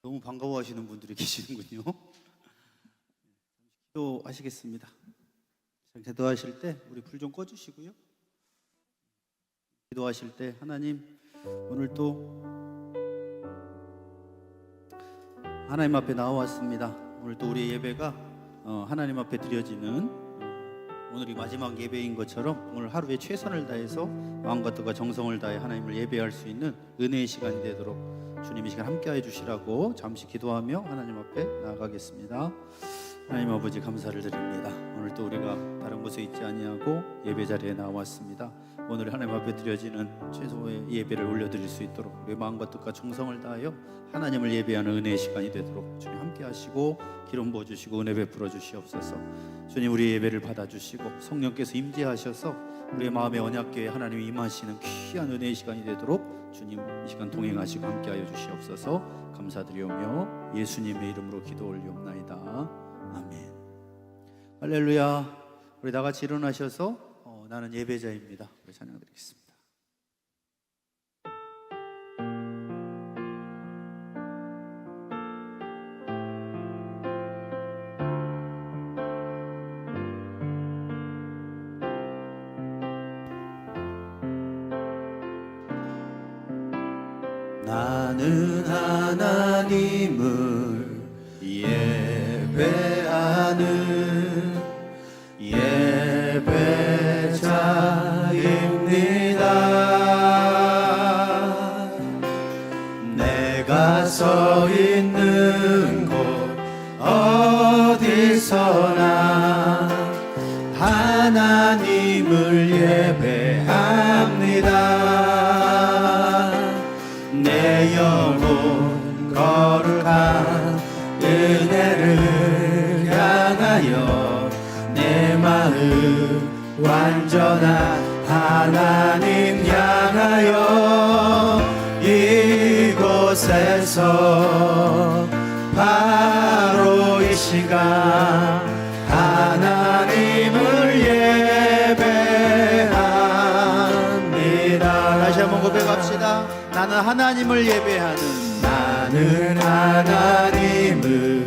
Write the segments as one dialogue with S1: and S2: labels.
S1: 너무 반가워하시는 분들이 계시는군요. 기도하시겠습니다. 기도하실 때 우리 불 좀 꺼주시고요. 기도하실 때 하나님, 오늘 또 하나님 앞에 나와왔습니다. 오늘 또 우리의 예배가 하나님 앞에 드려지는 오늘이 마지막 예배인 것처럼 오늘 하루에 최선을 다해서 마음과 뜻과 정성을 다해 하나님을 예배할 수 있는 은혜의 시간이 되도록 주님 이 시간 함께해 주시라고 잠시 기도하며 하나님 앞에 나아가겠습니다. 하나님 아버지, 감사를 드립니다. 오늘 또 우리가 다른 곳에 있지 아니하고 예배 자리에 나왔습니다. 오늘 하나님 앞에 드려지는 최소의 예배를 올려드릴 수 있도록 우리 마음과 뜻과 정성을 다하여 하나님을 예배하는 은혜의 시간이 되도록 주님 함께 하시고 기름 부어주시고 은혜 베풀어 주시옵소서. 주님, 우리 예배를 받아주시고 성령께서 임재하셔서 우리의 마음의 언약궤에 하나님이 임하시는 귀한 은혜의 시간이 되도록 주님 이 시간 동행하시고 함께하여 주시옵소서. 감사드리오며 예수님의 이름으로 기도 올리옵나이다. 아멘. 할렐루야. 우리 다같이 일어나셔서 나는 예배자입니다. 우리 찬양 드리겠습니다. 나는 하나님을 예배하는 예배자입니다. 내가 서 있는 곳 어디서나 하나님을 예배합니다. 내 영혼 거룩한 은혜를 향하여 내 마음 완전한 하나님 향하여 이곳에서 바로 이 시간 하나님을 예배합니다. 다시 한번 고백합시다. 나는 하나님을 예배하는, 나는 하나님을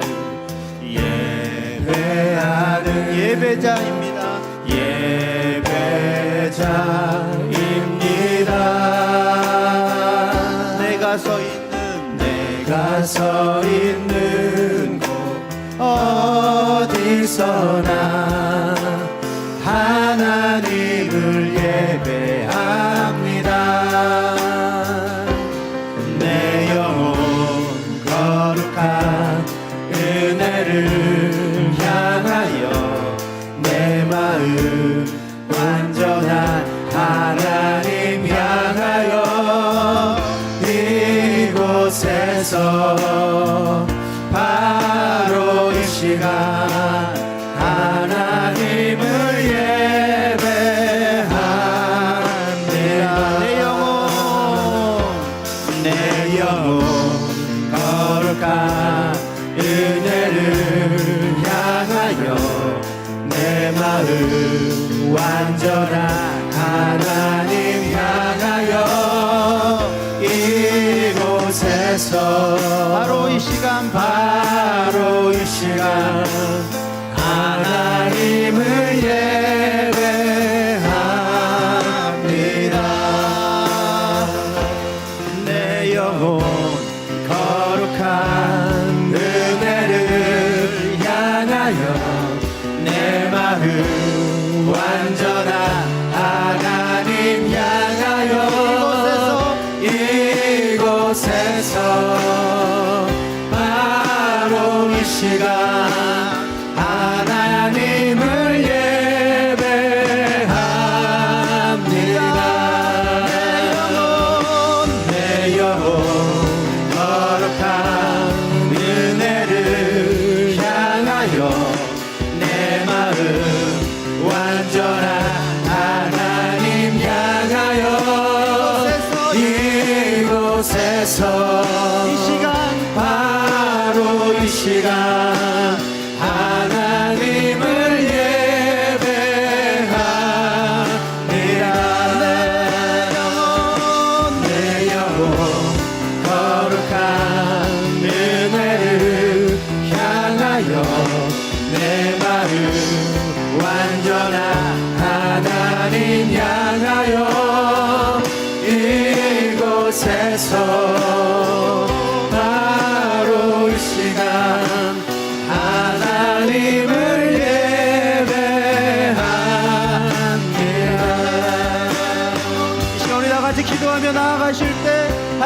S1: 예배하는 예배자입니다. 예배자입니다. 내가 서 있는 곳 어디서나 하나님을 예배합니다. 내 영혼 거룩한 은혜를 향하여 내 마음 완전한 하나님 향하여 이곳에서 바로 이 시간 하나님을 예배합니다. 내 영혼 거룩한 은혜를 향하여 내 마음 완전한 하나님 향하여 이곳에서 바로 이 시간 하나님을 예배합니다. 내 영혼 거룩한 은혜를 향하여 내 마음 완전한 하나님 향하여 이곳에서 바로 이 시간 하나님을 예배합니다. 내 영혼 거룩한 은혜를 향하여 내 마음 완전한 하나님 향하여 이곳에서 이 시간 바로 이 시간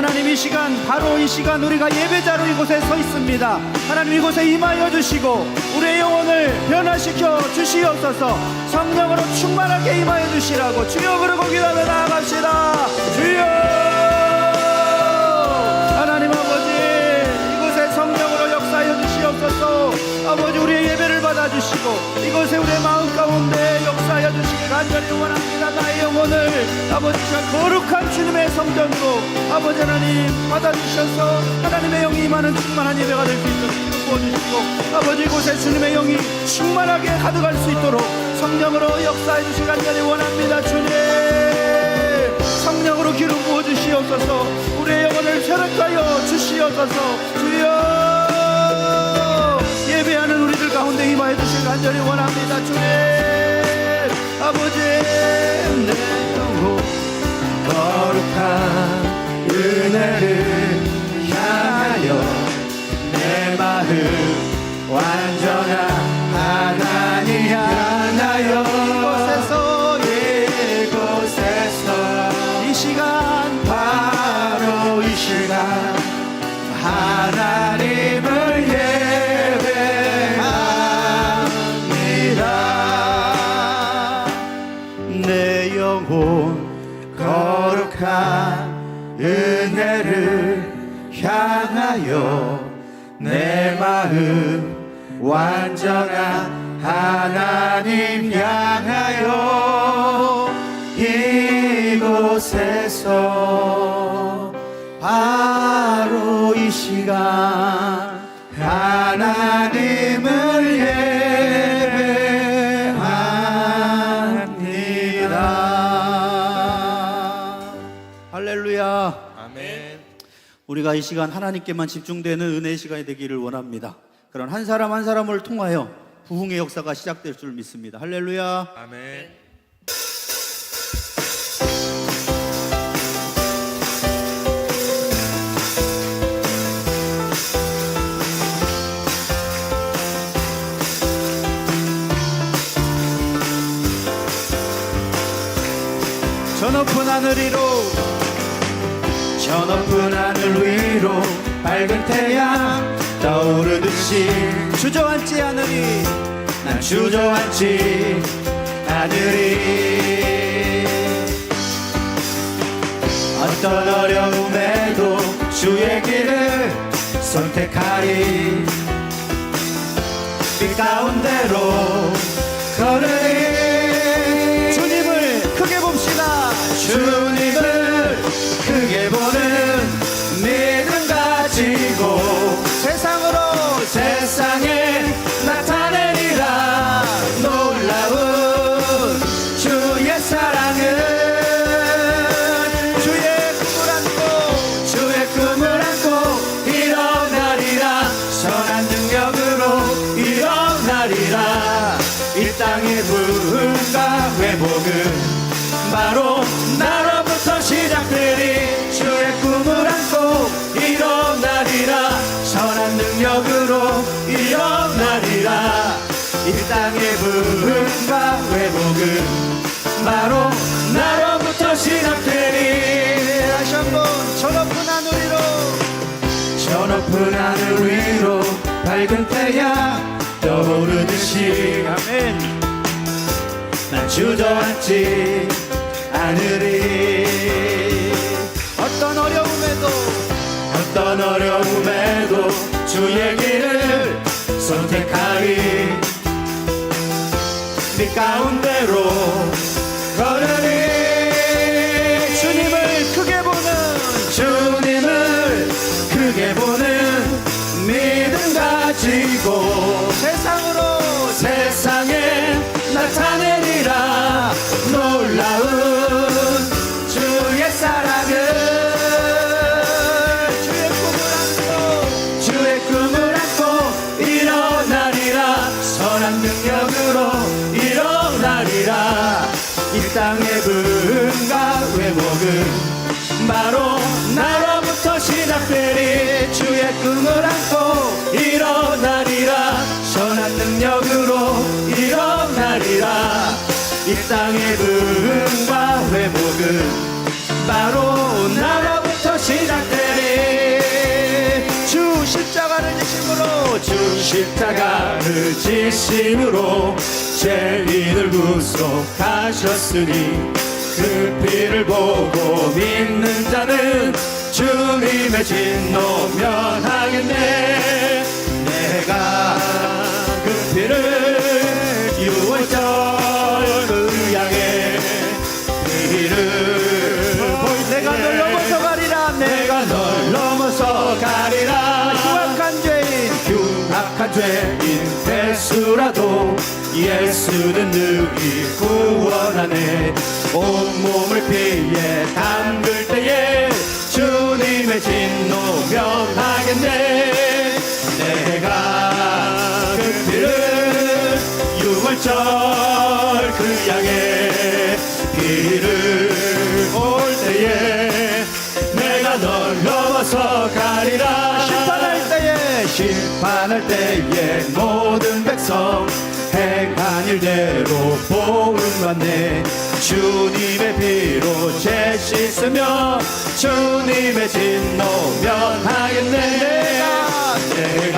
S1: 하나님, 이 시간, 바로 이 시간 우리가 예배자로 이곳에 서 있습니다. 하나님, 이곳에 임하여 주시고 우리의 영혼을 변화시켜 주시옵소서. 성령으로 충만하게 임하여 주시라고 주여 부르고 기도하며 나아갑시다. 주여. 하나님 아버지, 이곳에 성령으로 역사하여 주시옵소서. 아버지, 우리의 예배를 받아주시고 이곳에 우리의 마음 가운데 역사하여 주시길 간절히 원합니다. 나의 영혼을 아버지 거룩한 주님의 성전으로 아버지 하나님 받아주셔서 하나님의 영이 임하는 충만한 예배가 될 수 있도록 부어주시고 아버지, 이곳에 주님의 영이 충만하게 가득할 수 있도록 성령으로 역사해 주시길 간절히 원합니다. 주님, 성령으로 기름 부어주시옵소서. 우리의 영혼을 혈액하여 주시옵소서. 주여, 예배하는 우리들 가운데 임하여 주시길 간절히 원합니다. 주님 아버지, 내 영혼
S2: 거룩한 은혜를 향하여 내 마음 완전한 하나님 향하여 이곳에서
S1: 이 시간,
S2: 바로 이 시간 하나님을 예배합니다. 내 영혼 거룩한 은혜를 향하여 내 마음 완전한 하나님 향하여 이곳에서 바로 이 시간 하나님을 예배합니다.
S1: 할렐루야.
S2: 아멘.
S1: 우리가 이 시간 하나님께만 집중되는 은혜의 시간이 되기를 원합니다. 그런 한 사람 한 사람을 통하여 부흥의 역사가 시작될 줄 믿습니다. 할렐루야.
S2: 아멘.
S1: 저 높은 하늘 위로,
S2: 저 높은 하늘 위로 밝은 태양 떠오르듯이
S1: 주저앉지 않으리.
S2: 난 주저앉지 않으리. 어떤 어려움에도 주의 길을 선택하리. 빛 가운데로 걸으리.
S1: 주님을 크게 봅시다.
S2: 주님을 크게 보는 믿음 가지고 세상에 나타내리라. 놀라운 주의 사랑은 주의 꿈을 안고 일어나리라. 선한 능력으로 일어나리라. 이 땅의 부흥과 회복은 바로 나로부터 시작되리. 주의 꿈을 안고 일어나리라. 선한 능력으로 일어나리라. 이 땅의 부흥과 회복은 바로 나로부터 시작되리.
S1: 다시 한번 저 높은 하늘 위로,
S2: 저 높은 하늘 위로 밝은 태양 떠오르듯이
S1: 아멘.
S2: 난 주저앉지 않으리. 어떤 어려움에도 주의 길을 선택하리. 빛 가운데로 걸으리. 주님을 크게 보는 믿음 가지고 세상에 나타내리라. 놀라운 주의 사랑을 주의 꿈을 안고 일어나리라. 선한 능력으로 일어나리라. 이 땅의 부흥과 회복은 바로 나로부터 시작되리. 주의 꿈을 안고 일어나리라. 선한 능력으로 일어나리라. 이 땅의 부흥과 회복은 바로 나로부터 시작되리. 십자가를 지심으로 죄인을 구속하셨으니 그 피를 보고 믿는 자는 주님의 진노 면하겠네. 내가 그 피를 유월절 그 양의 피를
S3: 내가 널 넘어서 가리라.
S2: 내가 널 넘어서 가리라. 흉악한 죄인 대수라도 예수는 능히 구원하네. 온몸을 피해 담글 때에 주님의 진노 면하겠네. 내가 그 피를 유월절 그 양의 피를 올 때에 내가 널 넘어서 가리라. 심판할 때에 모든 백성 행한 일대로 보응 받네. 주님의 피로 죄 씻으며 주님의 진노 면하겠네. 내가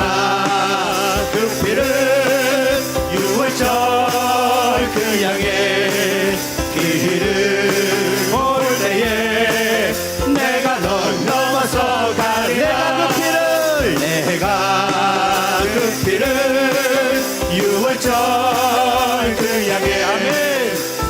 S2: 그 피를 유월절 그 양의 길을 볼 때에 내가 널 넘어서 가리라. 내가 그 피를 유월절 그 양의 아멘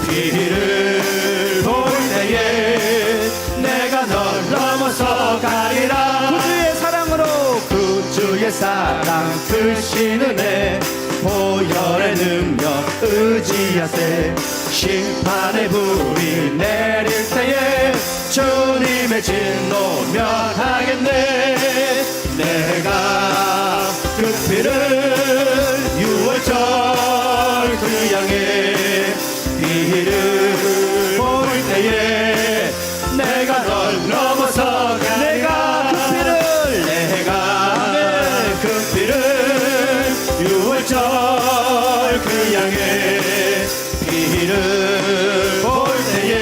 S2: 피를 볼 때에 내가 널 넘어서 가리라.
S3: 구주의 사랑으로
S2: 구주의 사랑 크신 은혜 보혈의 능력 의지하세. 심판의 불이 내릴 때에 주님의 진노 면하겠네. 내가 그 피를 유월절 그 양의 피를 볼 때에 내가 널 넘어서 가리라. 그 피를 유월절 그 양의 피를 볼 때에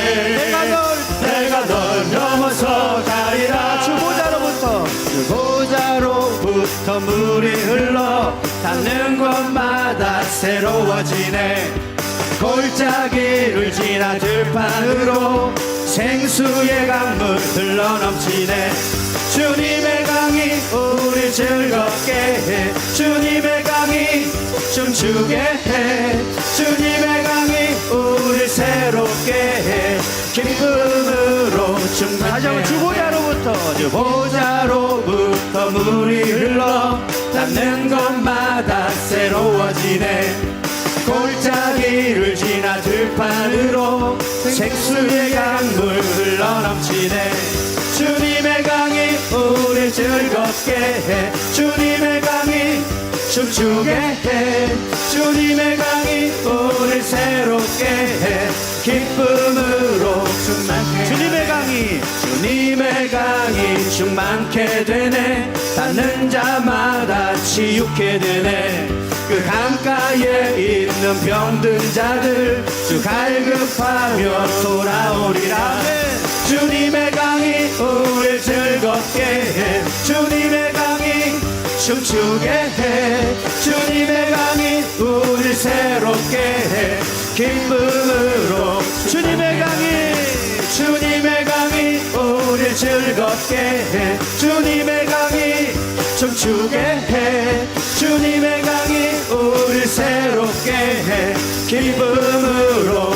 S2: 내가 널 넘어서 가리라. 주보자로부터 물이 흘러 닿는 곳마다 새로워지네. 골짜기를 지나 들판으로 생수의 강물 흘러넘치네. 주님의 강이 우리 즐겁게 해. 주님의 강이 춤추게 해. 주님의 강이 우리 새롭게 해. 기쁨으로 충만해. 주보자로부터 물이 흘러 닿는 곳마다 새로워지네. 골짜기를 지나 들판으로 생수의 강물 흘러넘치네. 주님의 강이 우리 즐겁게 해. 주님의 강이 춤추게 해. 주님의 강이 우리 새롭게 해. 기쁨으로 충만해. 주님의 강이 충만케 되네. 닿는 자마다 치유케 되네. 그 강가에 있는 병든 자들 주 갈급하며 돌아오리라. 주님의 강이 우리 즐겁게 해. 주님의 강이 춤추게 해. 주님의 강이 우리 새롭게 해. 기쁨으로 주님의 강이 우리 즐겁게 해. 주님의 강이 춤추게 해. 주님의 강이 우리 새롭게 해. 기쁨으로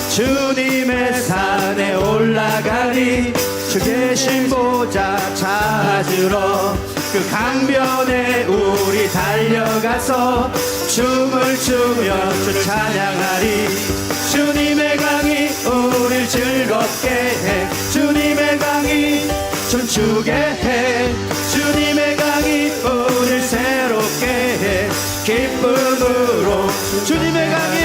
S2: 주님의 산에 올라가니 주 계신 보좌 찾으러 그 강변에 우리 달려가서 춤을 추며 주를 찬양하리. 주님의 강이 우리 즐겁게 해. 주님의 강이 춤추게 해. 주님의 강이 우리 새롭게 해. 기쁨으로 주님의 강이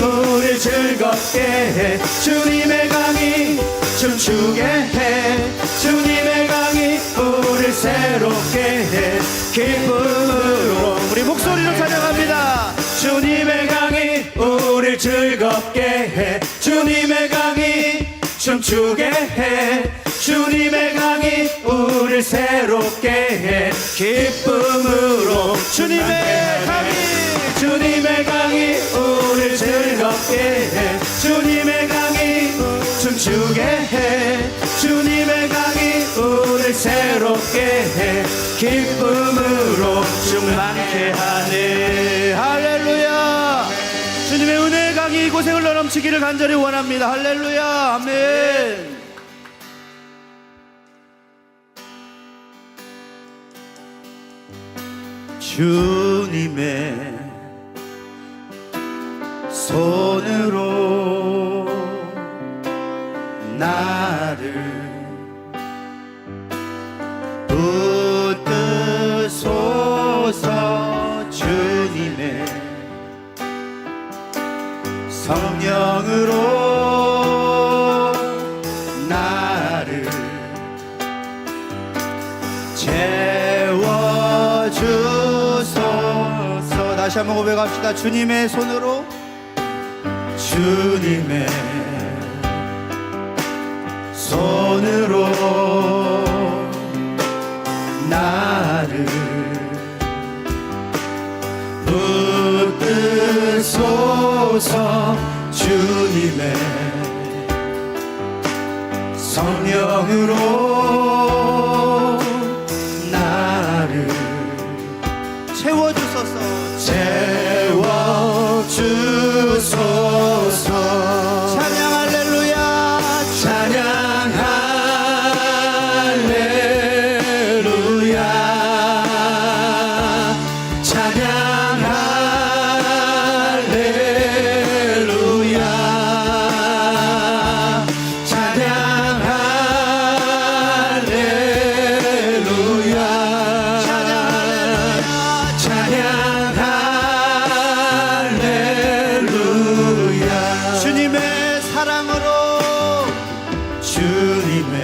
S2: 우리 즐겁게 해. 주님의 강이 춤추게 해. 주님의 강이 우리 새롭게 해. 기쁨으로 우리 목소리로 찬양합니다. 주님의 강이 우리 즐겁게 해. 주님의 강이 춤추게 해. 주님의 강이 우리 우리를 새롭게 해 기쁨으로
S3: 주님의 강이
S2: 주님의 강이 우리를 즐겁게 해 주님의 강이 춤추게 해 주님의 강이 우리를 새롭게 해 기쁨으로 충만케 하네.
S3: 할렐루야. 주님의 은혜의 강이 이곳에 흘러넘치기를 간절히 원합니다. 할렐루야. 아멘.
S1: 주님의 손으로 나를 붙드소서. 주님의 성령으로 나를 채워주소서. 다시 한번 고백합시다. 주님의 손으로 주님의 손으로 나를 붙드소서. 주님의 성령으로 나를
S3: 채워주소서.
S2: 채워주소서.
S3: 찬양 할렐루야.
S2: 찬양 할렐루야. 찬양 할렐루야. 찬양 할렐루야. 찬양 할렐루야.
S3: 주님의 사랑으로
S2: 주님의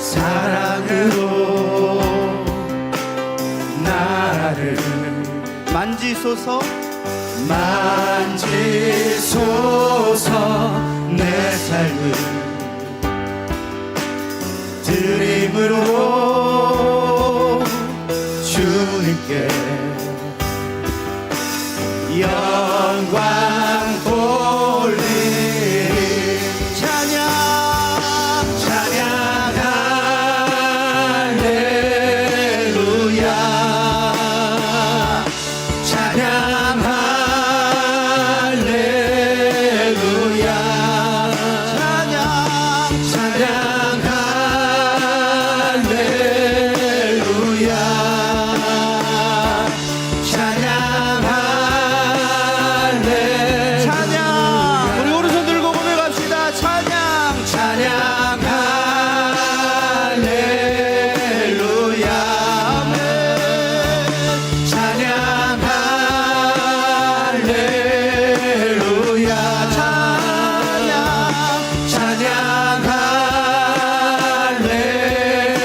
S2: 사랑으로 나를
S3: 만지소서.
S2: 만지소서. 내 삶을 드림으로 주님께 영광 돌리리.
S3: 찬양.
S2: 찬양 할렐루야. 찬양 할렐루야.
S3: 찬양.
S2: 찬양 할렐루야. 찬양 할렐루야.
S3: 찬양. 우리 오른손 들고 고백합시다. 찬양.
S2: 찬양 할렐루야.
S3: 아멘.
S2: 찬양 할렐루야. 찬양 찬양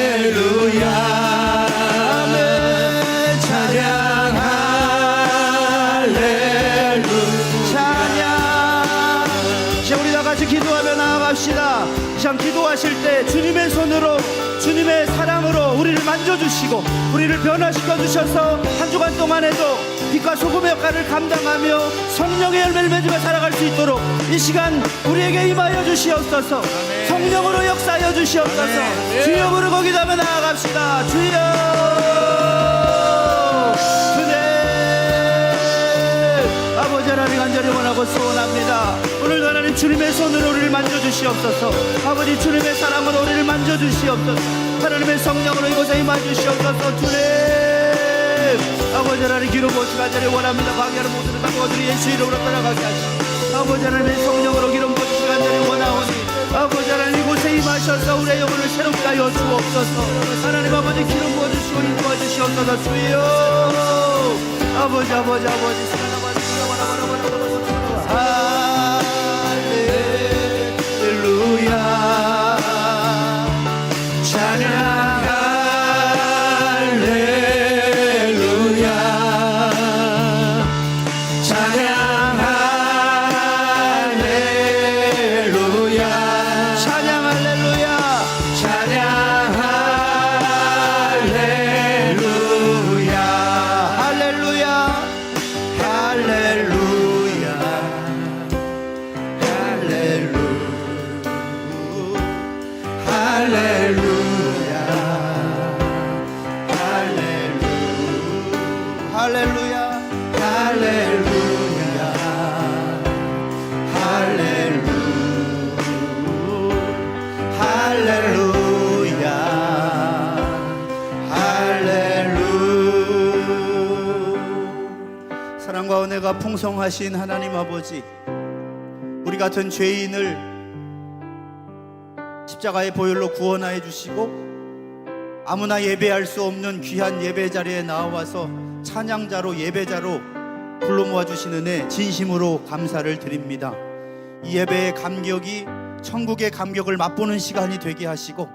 S2: 할렐루야.
S3: 아멘.
S2: 찬양 할렐루야.
S3: 찬양. 이제 우리 다 같이 기도하며 나아갑시다. 참 기도하실 때 주님의 손으로 주님의 사랑으로 우리를 만져주시고 우리를 변화시켜 주셔서 한 주간 동안에도 빛과 소금의 역할을 감당하며 성령의 열매를 맺으며 살아갈 수 있도록 이 시간 우리에게 임하여 주시옵소서. 성령으로 역사하여 주시옵소서. 주여 부르고 기도하며 나아갑시다. 주여. 아버지 하나님 간절히 원하고 소원합니다. 오늘도 하나님 주님의 손으로 우리를 만져주시옵소서. 아버지 주님의 사랑으로 우리를 만져주시옵소서. 하나님의 성령으로 이곳에 임하주시옵소서. 주님 아버지 하나님 기름 부으시 간절히 원합니다. 방해하는 모든 것들이 예수 이름으로 떠나가게 하시고 아버지 하나님의 성령으로 기름 부으시 간절히 원하오니 아버지 하나님 이곳에 임하셔서 우리의 영혼을 새롭게 하여 주옵소서. 하나님 아버지 기름 부어주시고 인도하주시옵소서. 주여 아버지 아버지 아버지
S2: 할렐루야. 찬양 할렐루야. 찬양 할렐루야.
S3: 찬양 할렐루야.
S2: 찬양 할렐루야 할렐루야
S3: 할렐루야
S2: 할렐루야 할렐루야 할렐루야 할렐루야.
S3: 사랑과 은혜가 풍성하신 하나님 아버지, 우리 같은 죄인을 십자가의 보혈로 구원하여 주시고 아무나 예배할 수 없는 귀한 예배 자리에 나와서 찬양자로 예배자로 불러 모아 주신 은혜 진심으로 감사를 드립니다. 이 예배의 감격이 천국의 감격을 맛보는 시간이 되게 하시고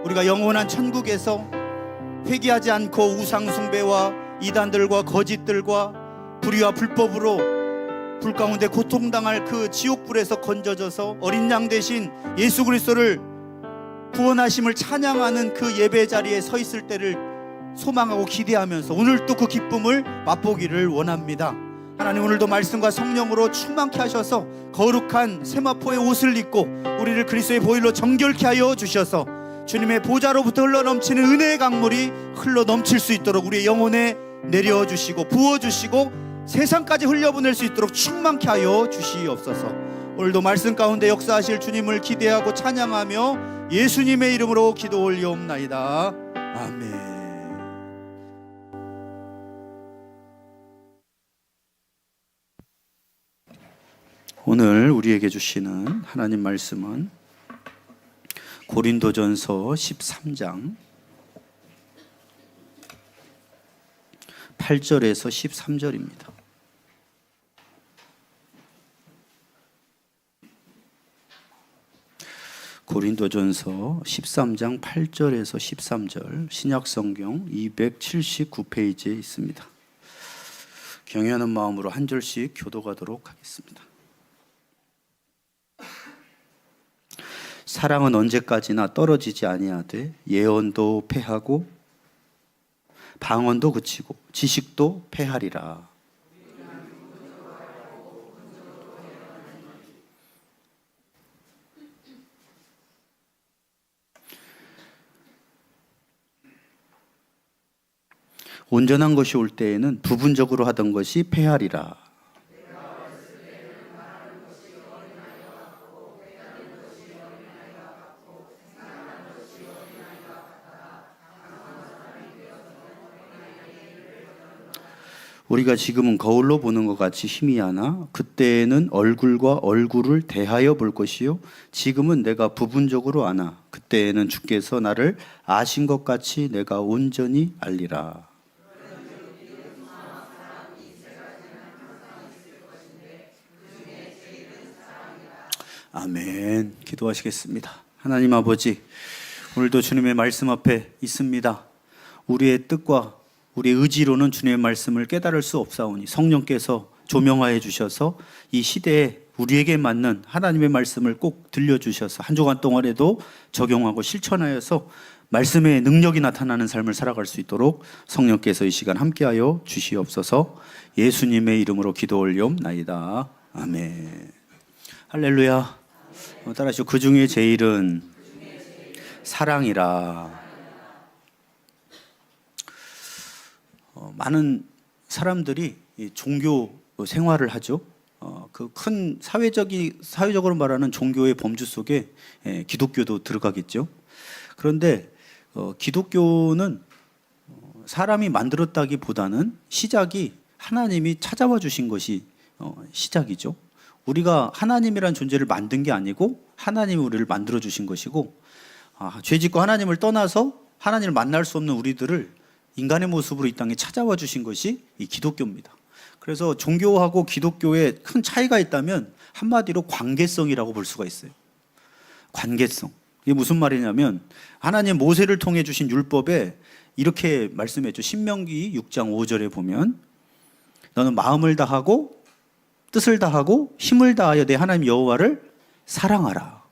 S3: 우리가 영원한 천국에서 회개하지 않고 우상 숭배와 이단들과 거짓들과 불의와 불법으로 불 가운데 고통당할 그 지옥불에서 건져져서 어린 양 대신 예수 그리스도를 구원하심을 찬양하는 그 예배 자리에 서 있을 때를 소망하고 기대하면서 오늘 또 그 기쁨을 맛보기를 원합니다. 하나님, 오늘도 말씀과 성령으로 충만케 하셔서 거룩한 세마포의 옷을 입고 우리를 그리스도의 보혈로 정결케 하여 주셔서 주님의 보좌로부터 흘러넘치는 은혜의 강물이 흘러넘칠 수 있도록 우리의 영혼에 내려주시고 부어주시고 세상까지 흘려보낼 수 있도록 충만케 하여 주시옵소서. 오늘도 말씀 가운데 역사하실 주님을 기대하고 찬양하며 예수님의 이름으로 기도 올리옵나이다. 아멘. 오늘 우리에게 주시는 하나님 말씀은 고린도전서 13장 8절에서 13절입니다. 고린도전서 13장 8절에서 13절 신약성경 279페이지에 있습니다. 경외하는 마음으로 한 절씩 교독하도록 하겠습니다. 사랑은 언제까지나 떨어지지 아니하되 예언도 패하고 방언도 그치고 지식도 패하리라. 온전한 것이 올 때에는 부분적으로 하던 것이 패하리라. 우리가 지금은 거울로 보는 것 같이 희미하나 그때에는 얼굴과 얼굴을 대하여 볼 것이요 지금은 내가 부분적으로 아나 그때에는 주께서 나를 아신 것 같이 내가 온전히 알리라. 아멘. 기도하시겠습니다. 하나님 아버지, 오늘도 주님의 말씀 앞에 있습니다. 우리의 뜻과 우리의 의지로는 주님의 말씀을 깨달을 수 없사오니 성령께서 조명하여 주셔서 이 시대에 우리에게 맞는 하나님의 말씀을 꼭 들려주셔서 한 주간 동안에도 적용하고 실천하여서 말씀의 능력이 나타나는 삶을 살아갈 수 있도록 성령께서 이 시간 함께하여 주시옵소서. 예수님의 이름으로 기도 올리옵나이다. 아멘. 할렐루야. 따라하시고 그 중에 제일은 사랑이라. 많은 사람들이 종교 생활을 하죠. 그 큰 사회적으로 말하는 종교의 범주 속에 기독교도 들어가겠죠. 그런데 기독교는 사람이 만들었다기보다는 시작이 하나님이 찾아와 주신 것이 시작이죠. 우리가 하나님이란 존재를 만든 게 아니고 하나님이 우리를 만들어 주신 것이고, 죄짓고 하나님을 떠나서 하나님을 만날 수 없는 우리들을 인간의 모습으로 이 땅에 찾아와 주신 것이 이 기독교입니다. 그래서 종교하고 기독교에 큰 차이가 있다면 한마디로 관계성이라고 볼 수가 있어요. 관계성. 이게 무슨 말이냐면 하나님 모세를 통해 주신 율법에 이렇게 말씀했죠. 신명기 6장 5절에 보면 너는 마음을 다하고 뜻을 다하고 힘을 다하여 내 하나님 여호와를 사랑하라.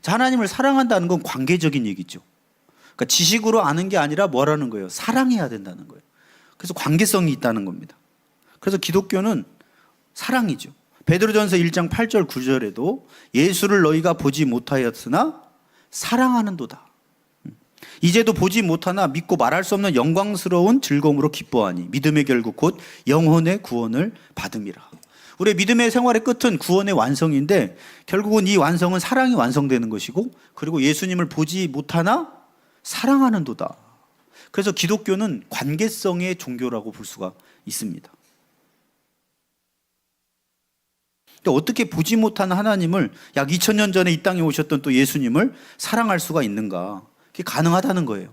S3: 자, 하나님을 사랑한다는 건 관계적인 얘기죠. 그러니까 지식으로 아는 게 아니라 뭐라는 거예요? 사랑해야 된다는 거예요. 그래서 관계성이 있다는 겁니다. 그래서 기독교는 사랑이죠. 베드로전서 1장 8절 9절에도 예수를 너희가 보지 못하였으나 사랑하는도다.
S1: 이제도 보지 못하나 믿고 말할 수 없는 영광스러운 즐거움으로 기뻐하니 믿음의 결국 곧 영혼의 구원을 받음이라. 우리의 믿음의 생활의 끝은 구원의 완성인데 결국은 이 완성은 사랑이 완성되는 것이고 그리고 예수님을 보지 못하나 사랑하는도다. 그래서 기독교는 관계성의 종교라고 볼 수가 있습니다. 어떻게 보지 못하는 하나님을 약 2000년 전에 이 땅에 오셨던 또 예수님을 사랑할 수가 있는가? 그게 가능하다는 거예요.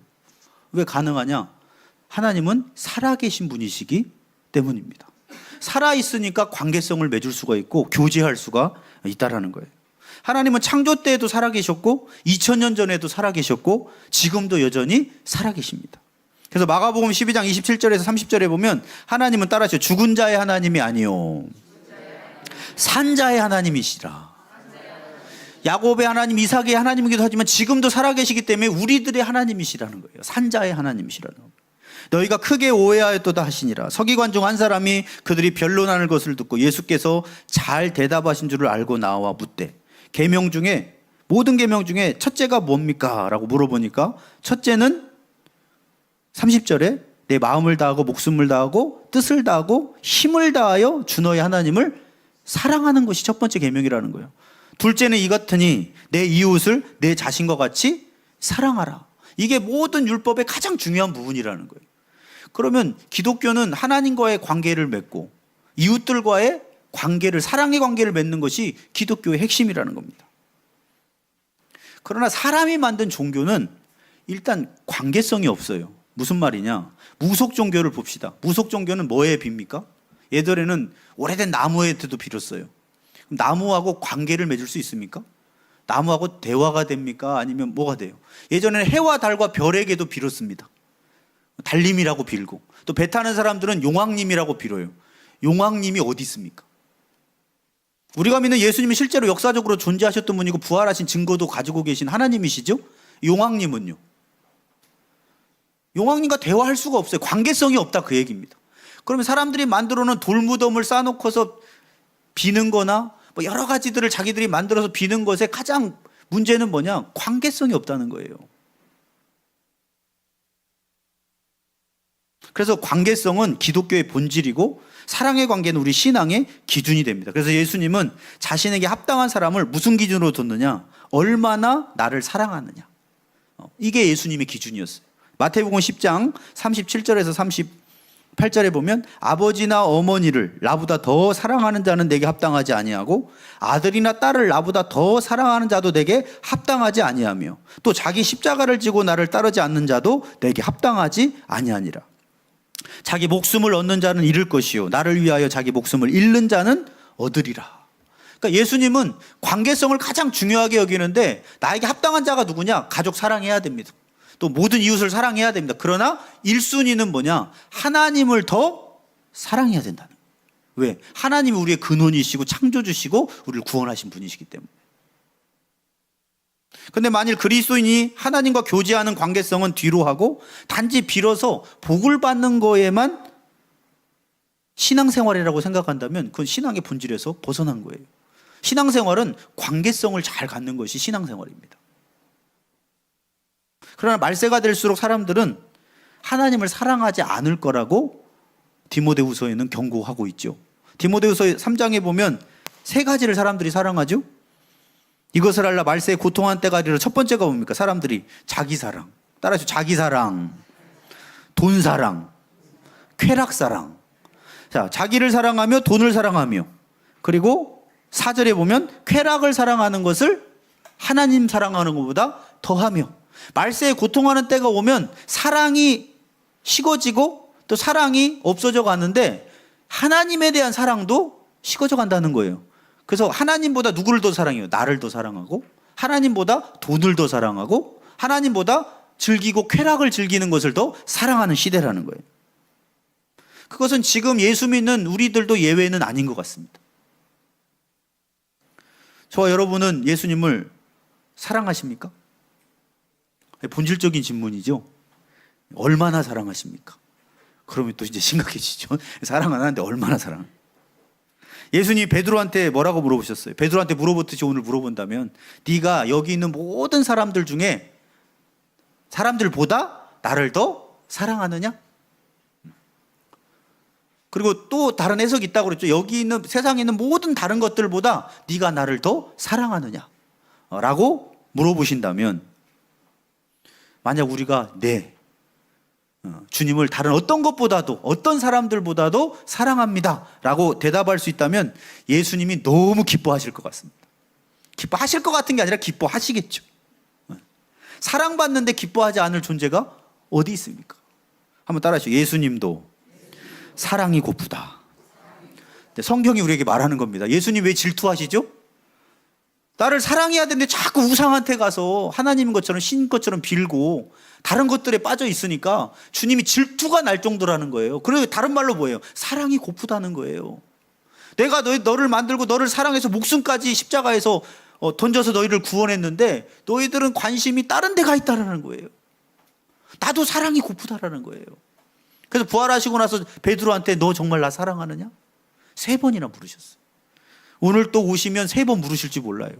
S1: 왜 가능하냐? 하나님은 살아계신 분이시기 때문입니다. 살아있으니까 관계성을 맺을 수가 있고 교제할 수가 있다라는 거예요. 하나님은 창조 때에도 살아계셨고 2000년 전에도 살아계셨고 지금도 여전히 살아계십니다. 그래서 마가복음 12장 27절에서 30절에 보면 하나님은 따라하셔. 죽은 자의 하나님이 아니요 산자의 하나님이시라. 야곱의 하나님, 이삭의 하나님이기도 하지만 지금도 살아계시기 때문에 우리들의 하나님이시라는 거예요. 산자의 하나님이시라는 거예요. 너희가 크게 오해하였도다 하시니라. 서기관 중 한 사람이 그들이 변론하는 것을 듣고 예수께서 잘 대답하신 줄을 알고 나와 묻되 계명 중에 모든 계명 중에 첫째가 뭡니까? 라고 물어보니까 첫째는 30절에 내 마음을 다하고 목숨을 다하고 뜻을 다하고 힘을 다하여 주 너의 하나님을 사랑하는 것이 첫 번째 계명이라는 거예요. 둘째는 이 같으니 내 이웃을 내 자신과 같이 사랑하라. 이게 모든 율법의 가장 중요한 부분이라는 거예요. 그러면 기독교는 하나님과의 관계를 맺고 이웃들과의 관계를, 사랑의 관계를 맺는 것이 기독교의 핵심이라는 겁니다. 그러나 사람이 만든 종교는 일단 관계성이 없어요. 무슨 말이냐? 무속 종교를 봅시다. 무속 종교는 뭐에 빕니까? 예전에는 오래된 나무에도 빌었어요. 그럼 나무하고 관계를 맺을 수 있습니까? 나무하고 대화가 됩니까? 아니면 뭐가 돼요? 예전에는 해와 달과 별에게도 빌었습니다. 달님이라고 빌고 또 배 타는 사람들은 용왕님이라고 빌어요. 용왕님이 어디 있습니까? 우리가 믿는 예수님이 실제로 역사적으로 존재하셨던 분이고 부활하신 증거도 가지고 계신 하나님이시죠? 용왕님은요? 용왕님과 대화할 수가 없어요. 관계성이 없다 그 얘기입니다. 그러면 사람들이 만들어 놓은 돌무덤을 쌓아놓고서 비는 거나 뭐 여러 가지들을 자기들이 만들어서 비는 것의 가장 문제는 뭐냐? 관계성이 없다는 거예요. 그래서 관계성은 기독교의 본질이고 사랑의 관계는 우리 신앙의 기준이 됩니다. 그래서 예수님은 자신에게 합당한 사람을 무슨 기준으로 뒀느냐? 얼마나 나를 사랑하느냐. 이게 예수님의 기준이었어요. 마태복음 10장 37절에서 38절에 보면 아버지나 어머니를 나보다 더 사랑하는 자는 내게 합당하지 아니하고 아들이나 딸을 나보다 더 사랑하는 자도 내게 합당하지 아니하며 또 자기 십자가를 지고 나를 따르지 않는 자도 내게 합당하지 아니하니라. 자기 목숨을 얻는 자는 잃을 것이요 나를 위하여 자기 목숨을 잃는 자는 얻으리라. 그러니까 예수님은 관계성을 가장 중요하게 여기는데 나에게 합당한 자가 누구냐? 가족 사랑해야 됩니다. 또 모든 이웃을 사랑해야 됩니다. 그러나 1순위는 뭐냐? 하나님을 더 사랑해야 된다는 거예요. 왜? 하나님이 우리의 근원이시고 창조주시고 우리를 구원하신 분이시기 때문에. 근데 만일 그리스도인이 하나님과 교제하는 관계성은 뒤로 하고 단지 빌어서 복을 받는 거에만 신앙생활이라고 생각한다면 그건 신앙의 본질에서 벗어난 거예요. 신앙생활은 관계성을 잘 갖는 것이 신앙생활입니다. 그러나 말세가 될수록 사람들은 하나님을 사랑하지 않을 거라고 디모데후서에는 경고하고 있죠. 디모데후서 3장에 보면 세 가지를 사람들이 사랑하죠. 이것을 알라 말세에 고통한 때가 이르러 첫 번째가 뭡니까? 사람들이 자기 사랑. 따라서 자기 사랑, 돈 사랑, 쾌락 사랑. 자, 자기를 사랑하며 돈을 사랑하며 그리고 4절에 보면 쾌락을 사랑하는 것을 하나님 사랑하는 것보다 더하며 말세에 고통하는 때가 오면 사랑이 식어지고 또 사랑이 없어져 가는데 하나님에 대한 사랑도 식어져 간다는 거예요. 그래서 하나님보다 누구를 더 사랑해요? 나를 더 사랑하고 하나님보다 돈을 더 사랑하고 하나님보다 즐기고 쾌락을 즐기는 것을 더 사랑하는 시대라는 거예요. 그것은 지금 예수 믿는 우리들도 예외는 아닌 것 같습니다. 저와 여러분은 예수님을 사랑하십니까? 본질적인 질문이죠. 얼마나 사랑하십니까? 그러면 또 이제 심각해지죠. 사랑 안 하는데 얼마나 사랑합니까? 예수님이 베드로한테 뭐라고 물어보셨어요? 베드로한테 물어보듯이 오늘 물어본다면 네가 여기 있는 모든 사람들 중에 사람들보다 나를 더 사랑하느냐? 그리고 또 다른 해석이 있다고 그랬죠. 여기 있는 세상에 있는 모든 다른 것들보다 네가 나를 더 사랑하느냐? 라고 물어보신다면, 만약 우리가 네, 주님을 다른 어떤 것보다도, 어떤 사람들보다도 사랑합니다 라고 대답할 수 있다면 예수님이 너무 기뻐하실 것 같습니다. 기뻐하실 것 같은 게 아니라 기뻐하시겠죠. 사랑받는데 기뻐하지 않을 존재가 어디 있습니까? 한번 따라하시죠. 예수님도 사랑이 고프다. 성경이 우리에게 말하는 겁니다. 예수님 왜 질투하시죠? 나를 사랑해야 되는데 자꾸 우상한테 가서 하나님인 것처럼 신인 것처럼 빌고 다른 것들에 빠져 있으니까 주님이 질투가 날 정도라는 거예요. 그리고 다른 말로 뭐예요? 사랑이 고프다는 거예요. 내가 너를 만들고 너를 사랑해서 목숨까지 십자가에서 던져서 너희를 구원했는데 너희들은 관심이 다른 데 가 있다는 거예요. 나도 사랑이 고프다라는 거예요. 그래서 부활하시고 나서 베드로한테 너 정말 나 사랑하느냐? 3번이나 물으셨어요. 오늘 또 오시면 3번 물으실지 몰라요.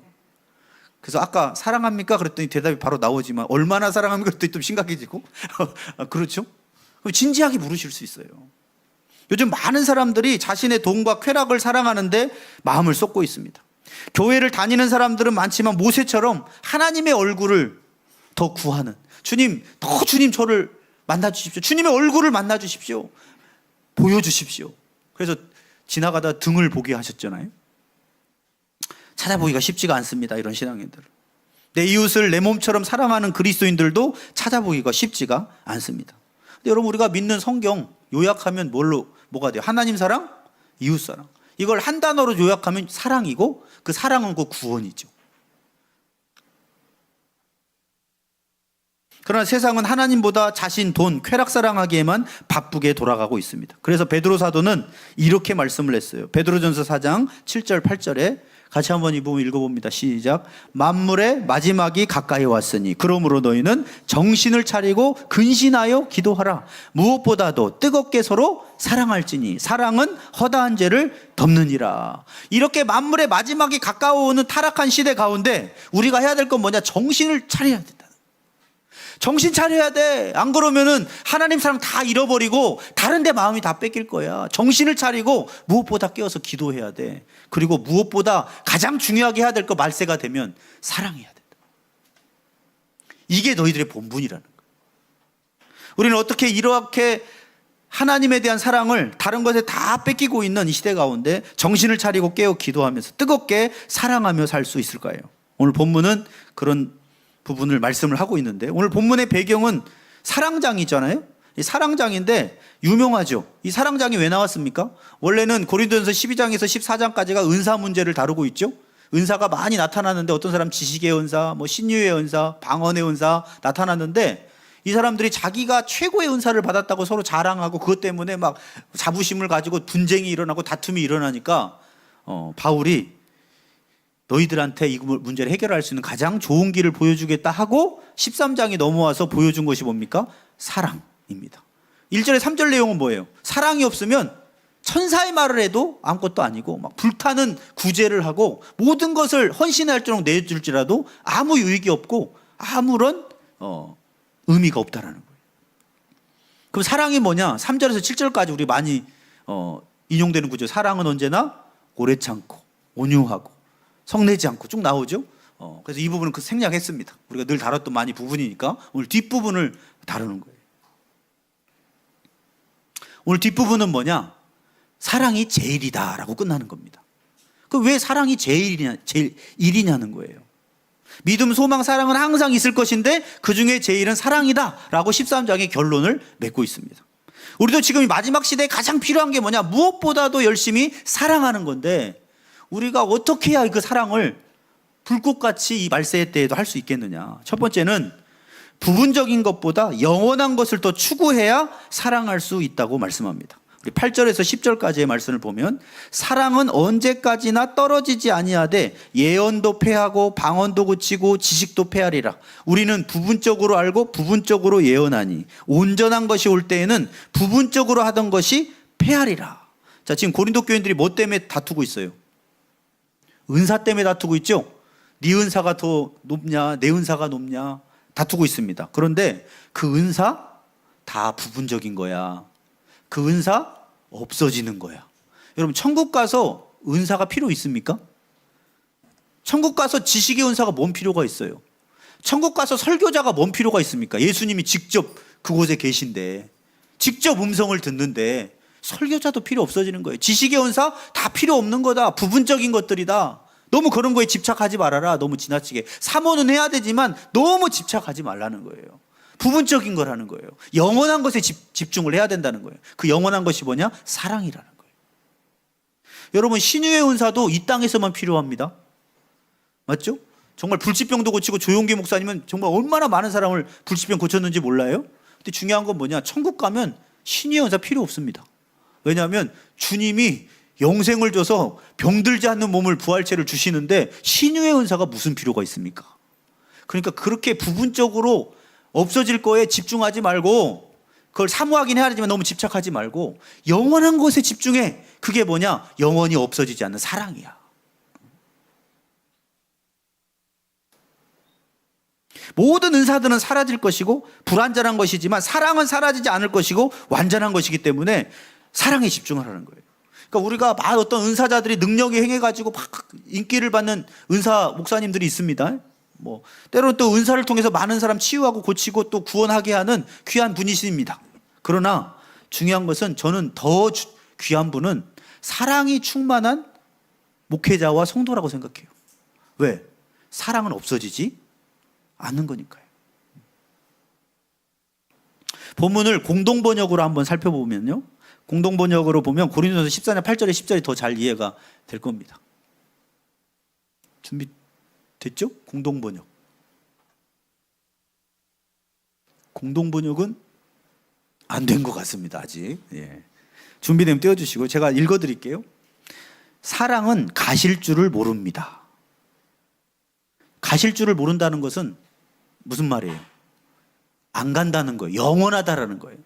S1: 그래서 아까 사랑합니까? 그랬더니 대답이 바로 나오지만 얼마나 사랑합니까? 그랬더니 좀 심각해지고 그렇죠? 진지하게 물으실 수 있어요. 요즘 많은 사람들이 자신의 돈과 쾌락을 사랑하는데 마음을 쏟고 있습니다. 교회를 다니는 사람들은 많지만 모세처럼 하나님의 얼굴을 더 구하는, 주님 저를 만나주십시오. 주님의 얼굴을 만나주십시오. 보여주십시오. 그래서 지나가다 등을 보게 하셨잖아요. 찾아보기가 쉽지가 않습니다. 이런 신앙인들. 내 이웃을 내 몸처럼 사랑하는 그리스도인들도 찾아보기가 쉽지가 않습니다. 근데 여러분, 우리가 믿는 성경 요약하면 뭐가 돼요? 하나님 사랑, 이웃 사랑. 이걸 한 단어로 요약하면 사랑이고, 그 사랑은 그 구원이죠. 그러나 세상은 하나님보다 자신, 돈, 쾌락 사랑하기에만 바쁘게 돌아가고 있습니다. 그래서 베드로 사도는 이렇게 말씀을 했어요. 베드로전서 4장 7절 8절에 같이 한번 이 부분 읽어봅니다. 시작. 만물의 마지막이 가까이 왔으니 그러므로 너희는 정신을 차리고 근신하여 기도하라. 무엇보다도 뜨겁게 서로 사랑할지니 사랑은 허다한 죄를 덮느니라. 이렇게 만물의 마지막이 가까워오는 타락한 시대 가운데 우리가 해야 될 건 뭐냐? 정신을 차려야 된다. 정신 차려야 돼. 안 그러면은 하나님 사랑 다 잃어버리고 다른 데 마음이 다 뺏길 거야. 정신을 차리고 무엇보다 깨어서 기도해야 돼. 그리고 무엇보다 가장 중요하게 해야 될 거 말세가 되면 사랑해야 된다. 이게 너희들의 본분이라는 거야. 우리는 어떻게 이렇게 하나님에 대한 사랑을 다른 것에 다 뺏기고 있는 이 시대 가운데 정신을 차리고 깨어 기도하면서 뜨겁게 사랑하며 살 수 있을까요? 오늘 본문은 그런 부분을 말씀을 하고 있는데, 오늘 본문의 배경은 사랑장이잖아요. 이 사랑장인데 유명하죠. 이 사랑장이 왜 나왔습니까? 원래는 고린도전서 12장에서 14장까지가 은사 문제를 다루고 있죠. 은사가 많이 나타나는데 어떤 사람 지식의 은사, 신유의 은사, 방언의 은사 나타났는데, 이 사람들이 자기가 최고의 은사를 받았다고 서로 자랑하고 그것 때문에 막 자부심을 가지고 분쟁이 일어나고 다툼이 일어나니까 바울이 너희들한테 이 문제를 해결할 수 있는 가장 좋은 길을 보여주겠다 하고 13장이 넘어와서 보여준 것이 뭡니까? 사랑입니다. 1절에 3절 내용은 뭐예요? 사랑이 없으면 천사의 말을 해도 아무것도 아니고 막 불타는 구제를 하고 모든 것을 헌신할 정도로 내줄지라도 아무 유익이 없고 아무런 의미가 없다라는 거예요. 그럼 사랑이 뭐냐? 3절에서 7절까지 우리 많이 인용되는 구조. 사랑은 언제나 오래 참고 온유하고 성내지 않고 쭉 나오죠. 그래서 이 부분은 생략했습니다. 우리가 늘 다뤘던 많이 부분이니까 오늘 뒷부분을 다루는 거예요. 오늘 뒷부분은 뭐냐? 사랑이 제일이다라고 끝나는 겁니다. 그럼 왜 사랑이 제일이냐는 거예요. 믿음, 소망, 사랑은 항상 있을 것인데 그 중에 제일은 사랑이다라고 13장의 결론을 맺고 있습니다. 우리도 지금 이 마지막 시대에 가장 필요한 게 뭐냐? 무엇보다도 열심히 사랑하는 건데, 우리가 어떻게 해야 그 사랑을 불꽃같이 이 말세 때에도 할 수 있겠느냐? 첫 번째는 부분적인 것보다 영원한 것을 더 추구해야 사랑할 수 있다고 말씀합니다. 우리 8절에서 10절까지의 말씀을 보면, 사랑은 언제까지나 떨어지지 아니하되 예언도 패하고 방언도 그치고 지식도 패하리라. 우리는 부분적으로 알고 부분적으로 예언하니 온전한 것이 올 때에는 부분적으로 하던 것이 패하리라. 자, 지금 고린도 교인들이 뭐 때문에 다투고 있어요? 은사 때문에 다투고 있죠. 네 은사가 더 높냐, 내 은사가 높냐, 다투고 있습니다. 그런데 그 은사 다 부분적인 거야. 그 은사 없어지는 거야. 여러분, 천국 가서 은사가 필요 있습니까? 천국 가서 지식의 은사가 뭔 필요가 있어요? 천국 가서 설교자가 뭔 필요가 있습니까? 예수님이 직접 그곳에 계신데, 직접 음성을 듣는데 설교자도 필요 없어지는 거예요. 지식의 은사 다 필요 없는 거다. 부분적인 것들이다. 너무 그런 거에 집착하지 말아라. 너무 지나치게. 사모는 해야 되지만 너무 집착하지 말라는 거예요. 부분적인 거라는 거예요. 영원한 것에 집중을 해야 된다는 거예요. 그 영원한 것이 뭐냐? 사랑이라는 거예요. 여러분, 신유의 은사도 이 땅에서만 필요합니다. 맞죠? 정말 불치병도 고치고 조용기 목사님은 정말 얼마나 많은 사람을 불치병 고쳤는지 몰라요? 근데 중요한 건 뭐냐? 천국 가면 신유의 은사 필요 없습니다. 왜냐하면 주님이 영생을 줘서 병들지 않는 몸을 부활체를 주시는데 신유의 은사가 무슨 필요가 있습니까? 그러니까 그렇게 부분적으로 없어질 거에 집중하지 말고, 그걸 사모하긴 해야 되지만 너무 집착하지 말고 영원한 것에 집중해. 그게 뭐냐? 영원히 없어지지 않는 사랑이야. 모든 은사들은 사라질 것이고 불완전한 것이지만 사랑은 사라지지 않을 것이고 완전한 것이기 때문에 사랑에 집중하라는 거예요. 그러니까 우리가 어떤 은사자들이 능력이 행해가지고 막 인기를 받는 은사 목사님들이 있습니다. 뭐 때로는 또 은사를 통해서 많은 사람 치유하고 고치고 또 구원하게 하는 귀한 분이십니다. 그러나 중요한 것은, 저는 더 귀한 분은 사랑이 충만한 목회자와 성도라고 생각해요. 왜? 사랑은 없어지지 않는 거니까요. 본문을 공동번역으로 한번 살펴보면요, 공동번역으로 보면 고린도서 14장 8절에 10절이 더 잘 이해가 될 겁니다. 준비됐죠? 공동번역. 공동번역은 안 된 것 같습니다, 아직. 예. 준비되면 띄워주시고 제가 읽어드릴게요. 사랑은 가실 줄을 모릅니다. 가실 줄을 모른다는 것은 무슨 말이에요? 안 간다는 거예요. 영원하다라는 거예요.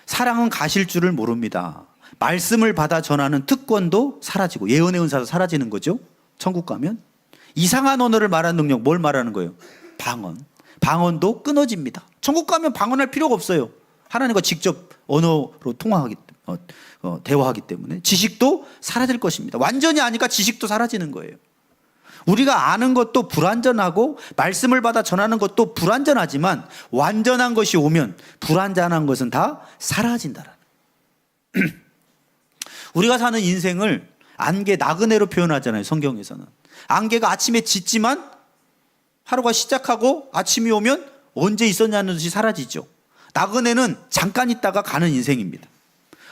S1: 사랑은 가실 줄을 모릅니다. 말씀을 받아 전하는 특권도 사라지고, 예언의 은사도 사라지는 거죠. 천국 가면 이상한 언어를 말하는 능력, 뭘 말하는 거예요? 방언. 방언도 끊어집니다. 천국 가면 방언할 필요가 없어요. 하나님과 직접 언어로 대화하기 때문에. 지식도 사라질 것입니다. 완전히 아니까 지식도 사라지는 거예요. 우리가 아는 것도 불완전하고 말씀을 받아 전하는 것도 불완전하지만 완전한 것이 오면 불완전한 것은 다 사라진다라는. 우리가 사는 인생을 안개, 나그네로 표현하잖아요, 성경에서는. 안개가 아침에 짙지만 하루가 시작하고 아침이 오면 언제 있었냐는 듯이 사라지죠. 나그네는 잠깐 있다가 가는 인생입니다.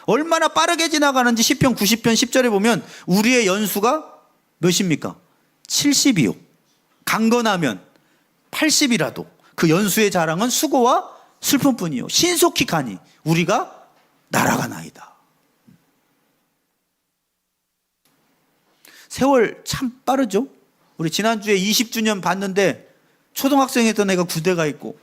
S1: 얼마나 빠르게 지나가는지 시편 90편 10절에 보면 우리의 연수가 몇입니까? 70이요. 강건하면 80이라도 그 연수의 자랑은 수고와 슬픔뿐이요. 신속히 가니 우리가 날아가나이다. 세월 참 빠르죠. 우리 지난주에 20주년 봤는데 초등학생 했던 애가 9대가 있고,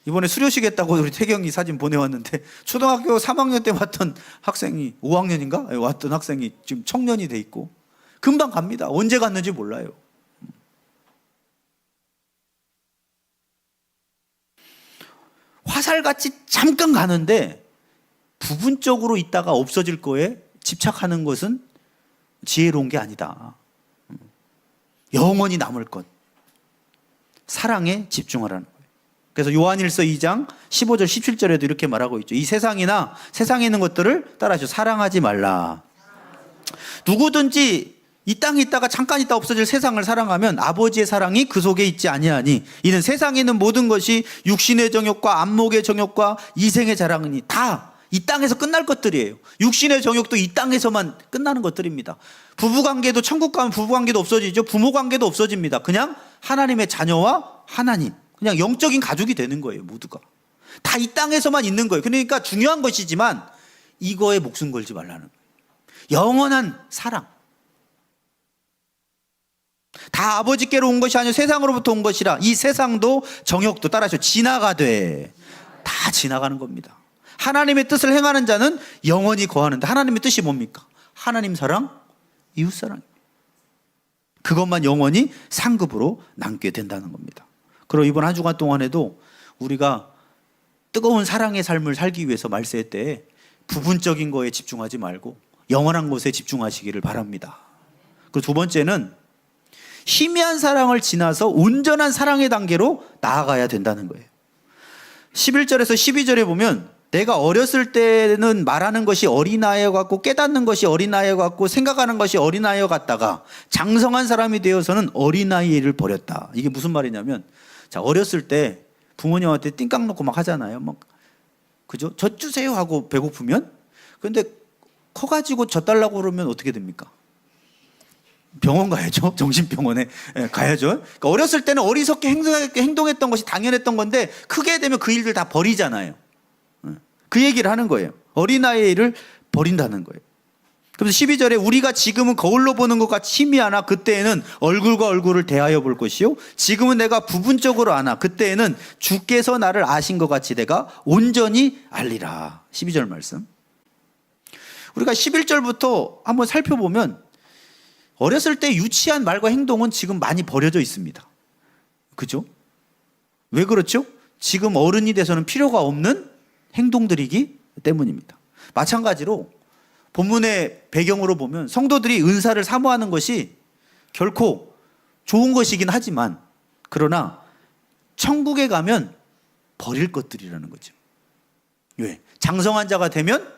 S1: 이번에 수료식 했다고 우리 태경이 사진 보내왔는데 초등학교 3학년 때 왔던 학생이 5학년인가? 왔던 학생이 지금 청년이 돼 있고, 금방 갑니다. 언제 갔는지 몰라요. 화살같이 잠깐 가는데 부분적으로 있다가 없어질 거에 집착하는 것은 지혜로운 게 아니다. 영원히 남을 것, 사랑에 집중하라는 거예요. 그래서 요한일서 2장 15절 17절에도 이렇게 말하고 있죠. 이 세상이나 세상에 있는 것들을 따라서 사랑하지 말라. 누구든지 이 땅에 있다가 잠깐 있다 없어질 세상을 사랑하면 아버지의 사랑이 그 속에 있지 아니하니 이는 세상에 있는 모든 것이 육신의 정욕과 안목의 정욕과 이생의 자랑이니 다 이 땅에서 끝날 것들이에요. 육신의 정욕도 이 땅에서만 끝나는 것들입니다. 부부관계도 천국 가면 부부관계도 없어지죠. 부모관계도 없어집니다. 그냥 하나님의 자녀와 하나님, 그냥 영적인 가족이 되는 거예요. 모두가 다 이 땅에서만 있는 거예요. 그러니까 중요한 것이지만 이거에 목숨 걸지 말라는 거예요. 영원한 사랑, 다 아버지께로 온 것이 아니라 세상으로부터 온 것이라. 이 세상도 정욕도 따라서 지나가되, 다 지나가는 겁니다. 하나님의 뜻을 행하는 자는 영원히 거하는데, 하나님의 뜻이 뭡니까? 하나님 사랑, 이웃 사랑. 그것만 영원히 상급으로 남게 된다는 겁니다. 그리고 이번 한 주간 동안에도 우리가 뜨거운 사랑의 삶을 살기 위해서 말세 때 부분적인 거에 집중하지 말고 영원한 것에 집중하시기를 바랍니다. 그리고 두 번째는 희미한 사랑을 지나서 온전한 사랑의 단계로 나아가야 된다는 거예요. 11절에서 12절에 보면 내가 어렸을 때는 말하는 것이 어린아이와 같고 깨닫는 것이 어린아이와 같고 생각하는 것이 어린아이와 같다가 장성한 사람이 되어서는 어린아이를 버렸다. 이게 무슨 말이냐면, 자, 어렸을 때 부모님한테 띵깡 놓고 막 하잖아요. 막, 그죠? 젖 주세요 하고 배고프면. 근데 커가지고 젖 달라고 그러면 어떻게 됩니까? 병원 가야죠. 정신병원에 가야죠. 그러니까 어렸을 때는 어리석게 행동했던 것이 당연했던 건데 크게 되면 그 일들 다 버리잖아요. 그 얘기를 하는 거예요. 어린아이를 버린다는 거예요. 그래서 12절에 우리가 지금은 거울로 보는 것 같이 희미하나 그때에는 얼굴과 얼굴을 대하여 볼 것이요 지금은 내가 부분적으로 아나 그때에는 주께서 나를 아신 것 같이 내가 온전히 알리라. 12절 말씀. 우리가 11절부터 한번 살펴보면 어렸을 때 유치한 말과 행동은 지금 많이 버려져 있습니다. 그죠? 왜 그렇죠? 지금 어른이 돼서는 필요가 없는 행동들이기 때문입니다. 마찬가지로 본문의 배경으로 보면 성도들이 은사를 사모하는 것이 결코 좋은 것이긴 하지만 그러나 천국에 가면 버릴 것들이라는 거죠. 왜? 장성한 자가 되면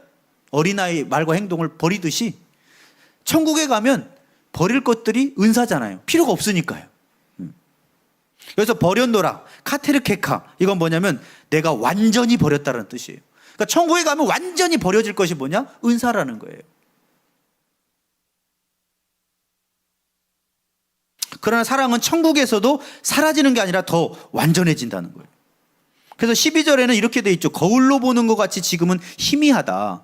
S1: 어린아이 말과 행동을 버리듯이 천국에 가면 버릴 것들이 은사잖아요. 필요가 없으니까요. 그래서 버렸노라 카테르케카, 이건 뭐냐면 내가 완전히 버렸다는 뜻이에요. 그러니까 천국에 가면 완전히 버려질 것이 뭐냐? 은사라는 거예요. 그러나 사랑은 천국에서도 사라지는 게 아니라 더 완전해진다는 거예요. 그래서 12절에는 이렇게 돼 있죠. 거울로 보는 것 같이 지금은 희미하다.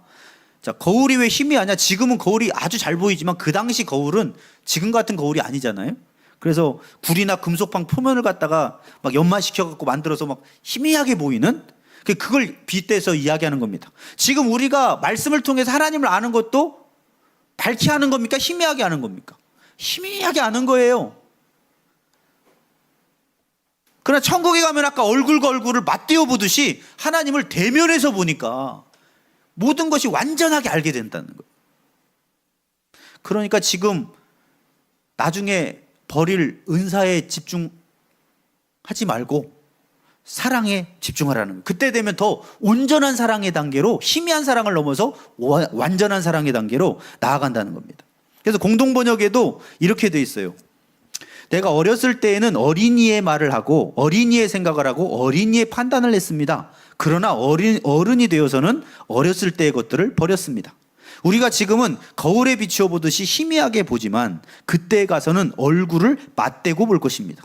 S1: 자, 거울이 왜 희미하냐? 지금은 거울이 아주 잘 보이지만 그 당시 거울은 지금 같은 거울이 아니잖아요. 그래서 구리나 금속방 표면을 갖다가 막 연마시켜갖고 만들어서 막 희미하게 보이는, 그걸 빗대서 이야기하는 겁니다. 지금 우리가 말씀을 통해서 하나님을 아는 것도 밝게 하는 겁니까? 희미하게 하는 겁니까? 희미하게 아는 거예요. 그러나 천국에 가면 아까 얼굴과 얼굴을 맞대어 보듯이 하나님을 대면해서 보니까 모든 것이 완전하게 알게 된다는 거예요. 그러니까 지금 나중에 버릴 은사에 집중하지 말고 사랑에 집중하라는 거예요. 그때 되면 더 온전한 사랑의 단계로, 희미한 사랑을 넘어서 완전한 사랑의 단계로 나아간다는 겁니다. 그래서 공동번역에도 이렇게 돼 있어요. 내가 어렸을 때에는 어린이의 말을 하고 어린이의 생각을 하고 어린이의 판단을 했습니다. 그러나 어른이 되어서는 어렸을 때의 것들을 버렸습니다. 우리가 지금은 거울에 비추어 보듯이 희미하게 보지만 그때에 가서는 얼굴을 맞대고 볼 것입니다.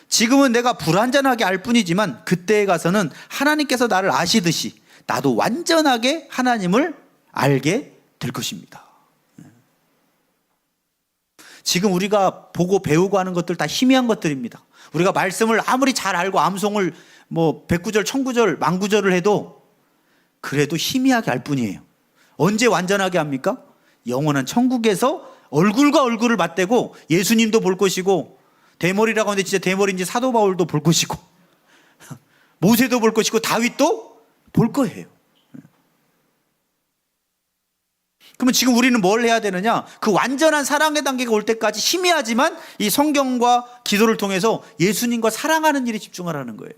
S1: 지금은 내가 불완전하게 알 뿐이지만 그때에 가서는 하나님께서 나를 아시듯이 나도 완전하게 하나님을 알게 될 것입니다. 지금 우리가 보고 배우고 하는 것들 다 희미한 것들입니다. 우리가 말씀을 아무리 잘 알고 암송을 뭐 109절, 1009절, 10,000구절을 해도 그래도 희미하게 알 뿐이에요. 언제 완전하게 합니까? 영원한 천국에서 얼굴과 얼굴을 맞대고 예수님도 볼 것이고, 대머리라고 하는데 진짜 대머리인지 사도 바울도 볼 것이고 모세도 볼 것이고 다윗도 볼 거예요. 그러면 지금 우리는 뭘 해야 되느냐? 그 완전한 사랑의 단계가 올 때까지 희미하지만 이 성경과 기도를 통해서 예수님과 사랑하는 일에 집중하라는 거예요.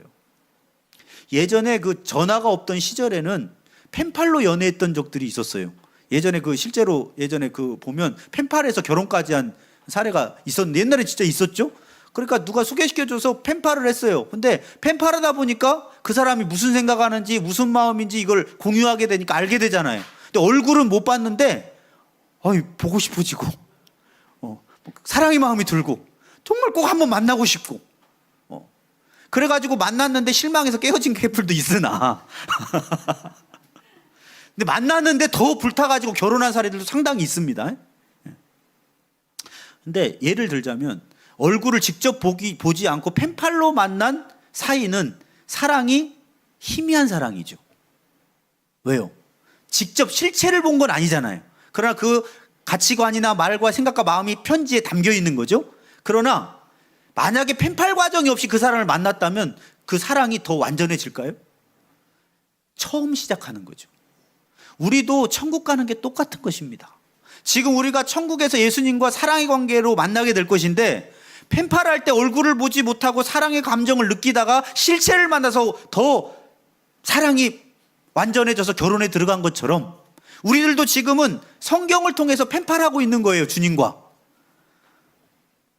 S1: 예전에 그 전화가 없던 시절에는 펜팔로 연애했던 적들이 있었어요. 예전에 실제로 예전에 보면 펜팔에서 결혼까지 한 사례가 있었는데, 옛날에 진짜 있었죠? 그러니까 누가 소개시켜줘서 펜팔을 했어요. 근데 펜팔하다 보니까 그 사람이 무슨 생각하는지 무슨 마음인지 이걸 공유하게 되니까 알게 되잖아요. 근데 얼굴은 못 봤는데 보고 싶어지고 사랑의 마음이 들고 정말 꼭 한번 만나고 싶고 그래가지고 만났는데 실망해서 깨어진 커플도 있으나 근데 만났는데 더 불타가지고 결혼한 사례들도 상당히 있습니다. 근데 예를 들자면 얼굴을 직접 보지 않고 펜팔로 만난 사이는 사랑이 희미한 사랑이죠. 왜요? 직접 실체를 본 건 아니잖아요. 그러나 그 가치관이나 말과 생각과 마음이 편지에 담겨 있는 거죠. 그러나
S3: 만약에 펜팔 과정이 없이 그 사람을 만났다면 그 사랑이 더 완전해질까요? 처음 시작하는 거죠. 우리도 천국 가는 게 똑같은 것입니다. 지금 우리가 천국에서 예수님과 사랑의 관계로 만나게 될 것인데, 펜팔할 때 얼굴을 보지 못하고 사랑의 감정을 느끼다가 실체를 만나서 더 사랑이 완전해져서 결혼에 들어간 것처럼 우리들도 지금은 성경을 통해서 펜팔하고 있는 거예요. 주님과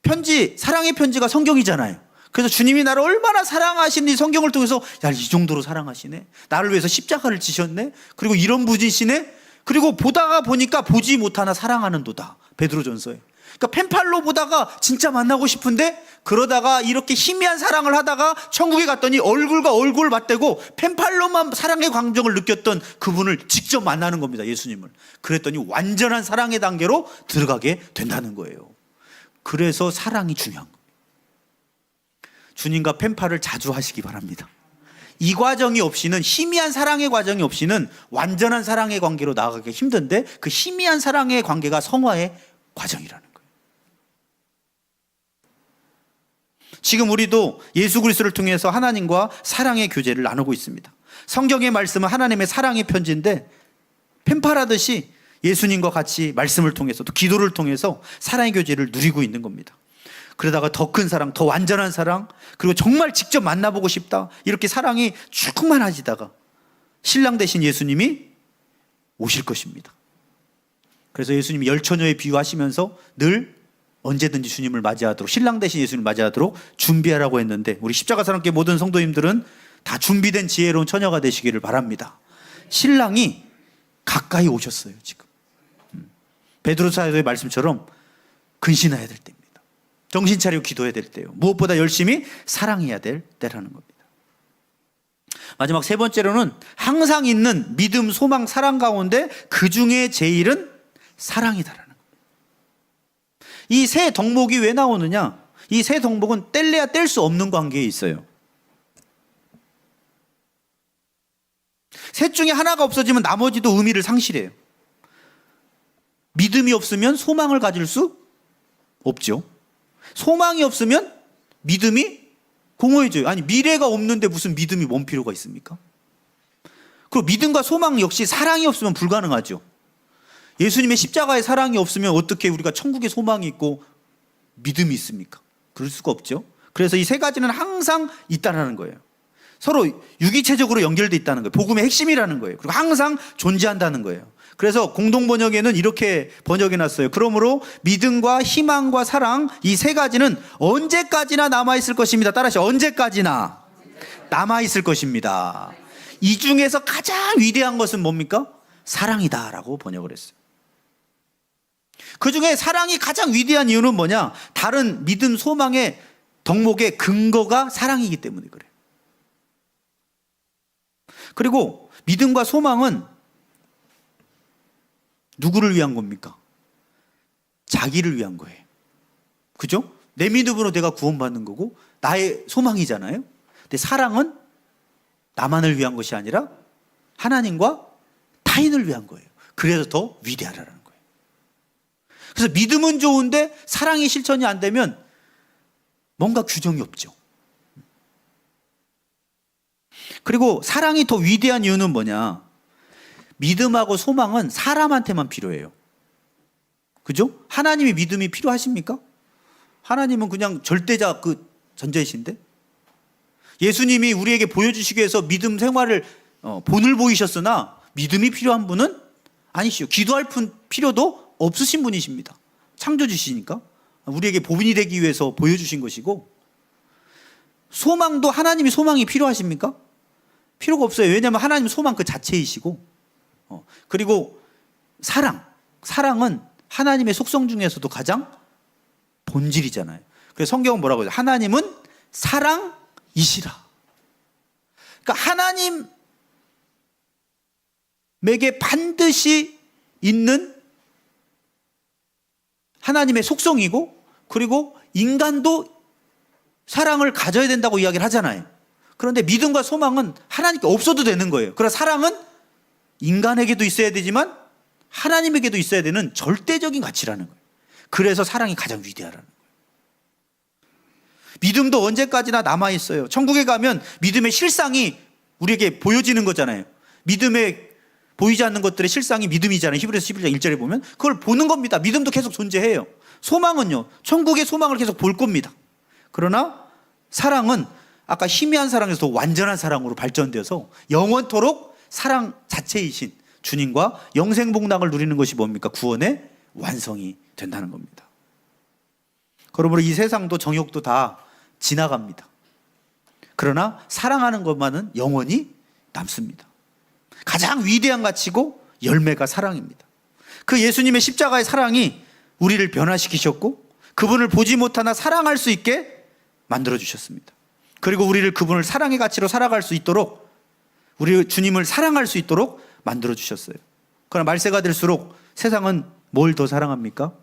S3: 편지, 사랑의 편지가 성경이잖아요. 그래서 주님이 나를 얼마나 사랑하시는지 성경을 통해서, 야, 이 정도로 사랑하시네, 나를 위해서 십자가를 지셨네, 그리고 이런 분이시네, 그리고 보다가 보니까 보지 못하나 사랑하는도다, 베드로전서에. 그러니까 펜팔로 보다가 진짜 만나고 싶은데, 그러다가 이렇게 희미한 사랑을 하다가 천국에 갔더니 얼굴과 얼굴을 맞대고 펜팔로만 사랑의 감정을 느꼈던 그분을 직접 만나는 겁니다. 예수님을. 그랬더니 완전한 사랑의 단계로 들어가게 된다는 거예요. 그래서 사랑이 중요한 거예요. 주님과 펜팔을 자주 하시기 바랍니다. 이 과정이 없이는, 희미한 사랑의 과정이 없이는 완전한 사랑의 관계로 나아가기 힘든데, 그 희미한 사랑의 관계가 성화의 과정이라는 거예요. 지금 우리도 예수 그리스도를 통해서 하나님과 사랑의 교제를 나누고 있습니다. 성경의 말씀은 하나님의 사랑의 편지인데, 펜팔하듯이 예수님과 같이 말씀을 통해서, 또 기도를 통해서 사랑의 교제를 누리고 있는 겁니다. 그러다가 더 큰 사랑, 더 완전한 사랑, 그리고 정말 직접 만나보고 싶다, 이렇게 사랑이 충만해지다가 신랑 되신 예수님이 오실 것입니다. 그래서 예수님이 열처녀에 비유하시면서 늘 언제든지 주님을 맞이하도록, 신랑 되신 예수님을 맞이하도록 준비하라고 했는데, 우리 십자가 사랑교회 모든 성도님들은 다 준비된 지혜로운 처녀가 되시기를 바랍니다. 신랑이 가까이 오셨어요. 지금 베드로 사도의 말씀처럼 근신해야 될 때입니다. 정신 차리고 기도해야 될 때요. 무엇보다 열심히 사랑해야 될 때라는 겁니다. 마지막 세 번째로는 항상 있는 믿음, 소망, 사랑 가운데 그 중에 제일은 사랑이다라는 겁니다. 이 세 덕목이 왜 나오느냐? 이 세 덕목은 뗄래야 뗄 수 없는 관계에 있어요. 셋 중에 하나가 없어지면 나머지도 의미를 상실해요. 믿음이 없으면 소망을 가질 수 없죠. 소망이 없으면 믿음이 공허해져요. 아니, 미래가 없는데 무슨 믿음이 뭔 필요가 있습니까? 그리고 믿음과 소망 역시 사랑이 없으면 불가능하죠. 예수님의 십자가의 사랑이 없으면 어떻게 우리가 천국의 소망이 있고 믿음이 있습니까? 그럴 수가 없죠. 그래서 이 세 가지는 항상 있다는 거예요. 서로 유기체적으로 연결되어 있다는 거예요. 복음의 핵심이라는 거예요. 그리고 항상 존재한다는 거예요. 그래서 공동 번역에는 이렇게 번역해 놨어요. 그러므로 믿음과 희망과 사랑, 이 세 가지는 언제까지나 남아있을 것입니다. 따라하시죠. 언제까지나 남아있을 것입니다. 이 중에서 가장 위대한 것은 뭡니까? 사랑이다라고 번역을 했어요. 그 중에 사랑이 가장 위대한 이유는 뭐냐? 다른 믿음, 소망의 덕목의 근거가 사랑이기 때문에 그래요. 그리고 믿음과 소망은 누구를 위한 겁니까? 자기를 위한 거예요. 그죠? 내 믿음으로 내가 구원받는 거고 나의 소망이잖아요. 근데 사랑은 나만을 위한 것이 아니라 하나님과 타인을 위한 거예요. 그래서 더 위대하라는 거예요. 그래서 믿음은 좋은데 사랑이 실천이 안 되면 뭔가 규정이 없죠. 그리고 사랑이 더 위대한 이유는 뭐냐? 믿음하고 소망은 사람한테만 필요해요. 그죠? 하나님이 믿음이 필요하십니까? 하나님은 그냥 절대자 그 전제이신데, 예수님이 우리에게 보여주시기 위해서 믿음 생활을 본을 보이셨으나 믿음이 필요한 분은 아니시오. 기도할 필요도 없으신 분이십니다. 창조주시니까 우리에게 복인이 되기 위해서 보여주신 것이고, 소망도 하나님이 소망이 필요하십니까? 필요가 없어요. 왜냐하면 하나님 소망 그 자체이시고, 그리고 사랑은 하나님의 속성 중에서도 가장 본질이잖아요. 그래서 성경은 뭐라고 해요? 하나님은 사랑이시라. 그러니까 하나님에게 반드시 있는 하나님의 속성이고, 그리고 인간도 사랑을 가져야 된다고 이야기를 하잖아요. 그런데 믿음과 소망은 하나님께 없어도 되는 거예요. 그러나 사랑은 인간에게도 있어야 되지만 하나님에게도 있어야 되는 절대적인 가치라는 거예요. 그래서 사랑이 가장 위대하라는 거예요. 믿음도 언제까지나 남아있어요. 천국에 가면 믿음의 실상이 우리에게 보여지는 거잖아요. 믿음의 보이지 않는 것들의 실상이 믿음이잖아요. 히브리서 11장 1절에 보면 그걸 보는 겁니다. 믿음도 계속 존재해요. 소망은요, 천국의 소망을 계속 볼 겁니다. 그러나 사랑은 아까 희미한 사랑에서 더 완전한 사랑으로 발전되어서 영원토록 사랑 자체이신 주님과 영생복락을 누리는 것이 뭡니까? 구원의 완성이 된다는 겁니다. 그러므로 이 세상도 정욕도 다 지나갑니다. 그러나 사랑하는 것만은 영원히 남습니다. 가장 위대한 가치고 열매가 사랑입니다. 그 예수님의 십자가의 사랑이 우리를 변화시키셨고 그분을 보지 못하나 사랑할 수 있게 만들어주셨습니다. 그리고 우리를 그분을 사랑의 가치로 살아갈 수 있도록, 우리 주님을 사랑할 수 있도록 만들어주셨어요. 그러나 말세가 될수록 세상은 뭘 더 사랑합니까?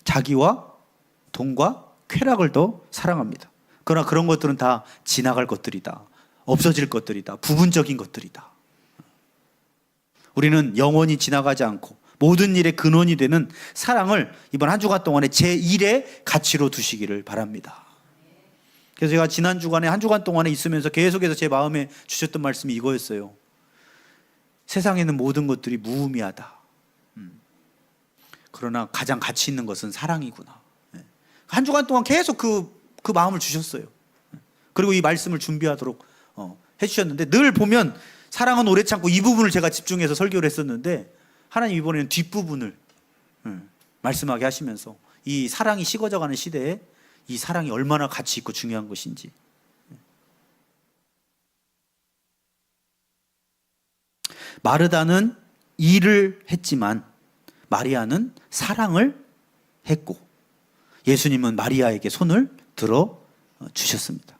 S3: 자기와 돈과 쾌락을 더 사랑합니다. 그러나 그런 것들은 다 지나갈 것들이다, 없어질 것들이다, 부분적인 것들이다. 우리는 영원히 지나가지 않고 모든 일의 근원이 되는 사랑을 이번 한 주간 동안에 제1의 가치로 두시기를 바랍니다. 그래서 제가 지난 주간에 한 주간 동안에 있으면서 계속해서 제 마음에 주셨던 말씀이 이거였어요. 세상에는 모든 것들이 무의미하다. 그러나 가장 가치 있는 것은 사랑이구나. 한 주간 동안 계속 그 마음을 주셨어요. 그리고 이 말씀을 준비하도록 해주셨는데, 늘 보면 사랑은 오래 참고 이 부분을 제가 집중해서 설교를 했었는데, 하나님 이번에는 뒷부분을 말씀하게 하시면서 이 사랑이 식어져가는 시대에 이 사랑이 얼마나 가치 있고 중요한 것인지. 마르다는 일을 했지만 마리아는 사랑을 했고 예수님은 마리아에게 손을 들어 주셨습니다.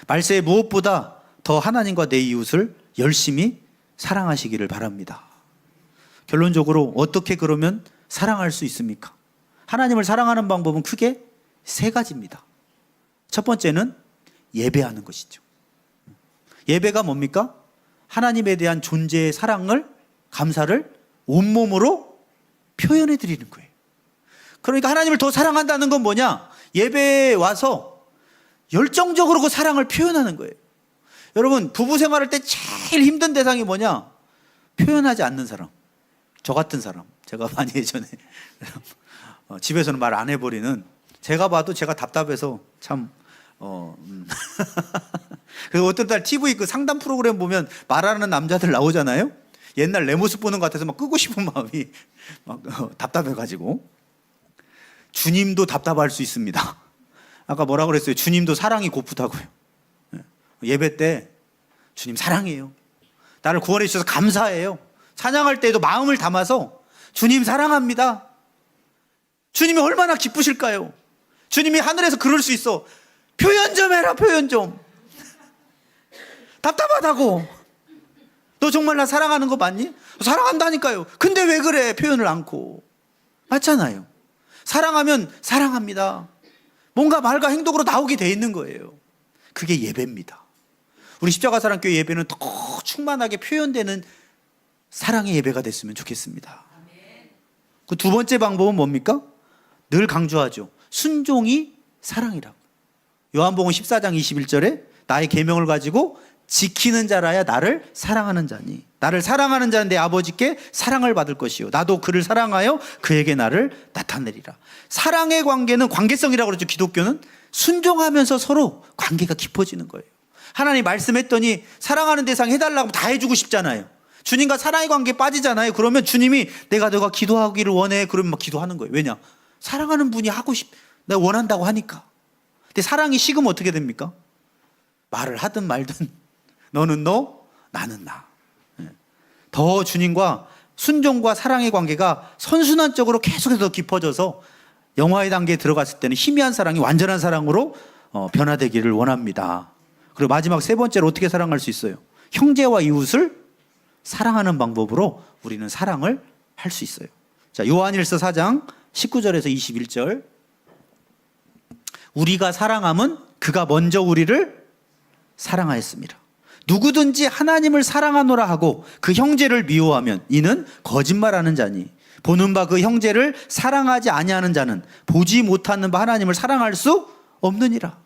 S3: 말세에 무엇보다 더 하나님과 내 이웃을 열심히 사랑하시기를 바랍니다. 결론적으로 어떻게 그러면 사랑할 수 있습니까? 하나님을 사랑하는 방법은 크게 세 가지입니다. 첫 번째는 예배하는 것이죠. 예배가 뭡니까? 하나님에 대한 존재의 사랑을, 감사를 온몸으로 표현해 드리는 거예요. 그러니까 하나님을 더 사랑한다는 건 뭐냐? 예배에 와서 열정적으로 그 사랑을 표현하는 거예요. 여러분, 부부 생활할 때 제일 힘든 대상이 뭐냐? 표현하지 않는 사람. 저 같은 사람. 제가 많이 예전에 집에서는 말 안 해버리는, 제가 봐도 제가 답답해서 참 그래서 어떤 날 TV 그 상담 프로그램 보면 말하는 남자들 나오잖아요. 옛날 내 모습 보는 것 같아서 막 끄고 싶은 마음이 막 답답해가지고. 주님도 답답할 수 있습니다. 아까 뭐라 그랬어요? 주님도 사랑이 고프다고요. 예배 때 주님 사랑해요. 나를 구원해 주셔서 감사해요. 찬양할 때에도 마음을 담아서 주님 사랑합니다. 주님이 얼마나 기쁘실까요? 주님이 하늘에서 그럴 수 있어. 표현 좀 해라, 표현 좀. 답답하다고. 너 정말 나 사랑하는 거 맞니? 사랑한다니까요. 근데 왜 그래? 표현을 않고. 맞잖아요. 사랑하면 사랑합니다. 뭔가 말과 행동으로 나오게 돼 있는 거예요. 그게 예배입니다. 우리 십자가사랑교회 예배는 더 충만하게 표현되는 사랑의 예배가 됐으면 좋겠습니다. 그 두 번째 방법은 뭡니까? 늘 강조하죠. 순종이 사랑이라고. 요한복음 14장 21절에 나의 계명을 가지고 지키는 자라야 나를 사랑하는 자니, 나를 사랑하는 자는 내 아버지께 사랑을 받을 것이요 나도 그를 사랑하여 그에게 나를 나타내리라. 사랑의 관계는 관계성이라고 그러죠. 기독교는 순종하면서 서로 관계가 깊어지는 거예요. 하나님 말씀했더니 사랑하는 대상 해달라고 다 해주고 싶잖아요. 주님과 사랑의 관계에 빠지잖아요. 그러면 주님이 너가 기도하기를 원해, 그러면 막 기도하는 거예요. 왜냐? 사랑하는 분이 하고 내가 원한다고 하니까. 근데 사랑이 식으면 어떻게 됩니까? 말을 하든 말든 너는 너, 나는 나. 더 주님과 순종과 사랑의 관계가 선순환적으로 계속해서 더 깊어져서 영화의 단계에 들어갔을 때는 희미한 사랑이 완전한 사랑으로 변화되기를 원합니다. 그리고 마지막 세 번째로 어떻게 사랑할 수 있어요? 형제와 이웃을 사랑하는 방법으로 우리는 사랑을 할 수 있어요. 자, 요한일서 4장 19절에서 21절. 우리가 사랑함은 그가 먼저 우리를 사랑하였습니다. 누구든지 하나님을 사랑하노라 하고 그 형제를 미워하면 이는 거짓말하는 자니 보는 바 그 형제를 사랑하지 아니하는 자는 보지 못하는 바 하나님을 사랑할 수 없느니라.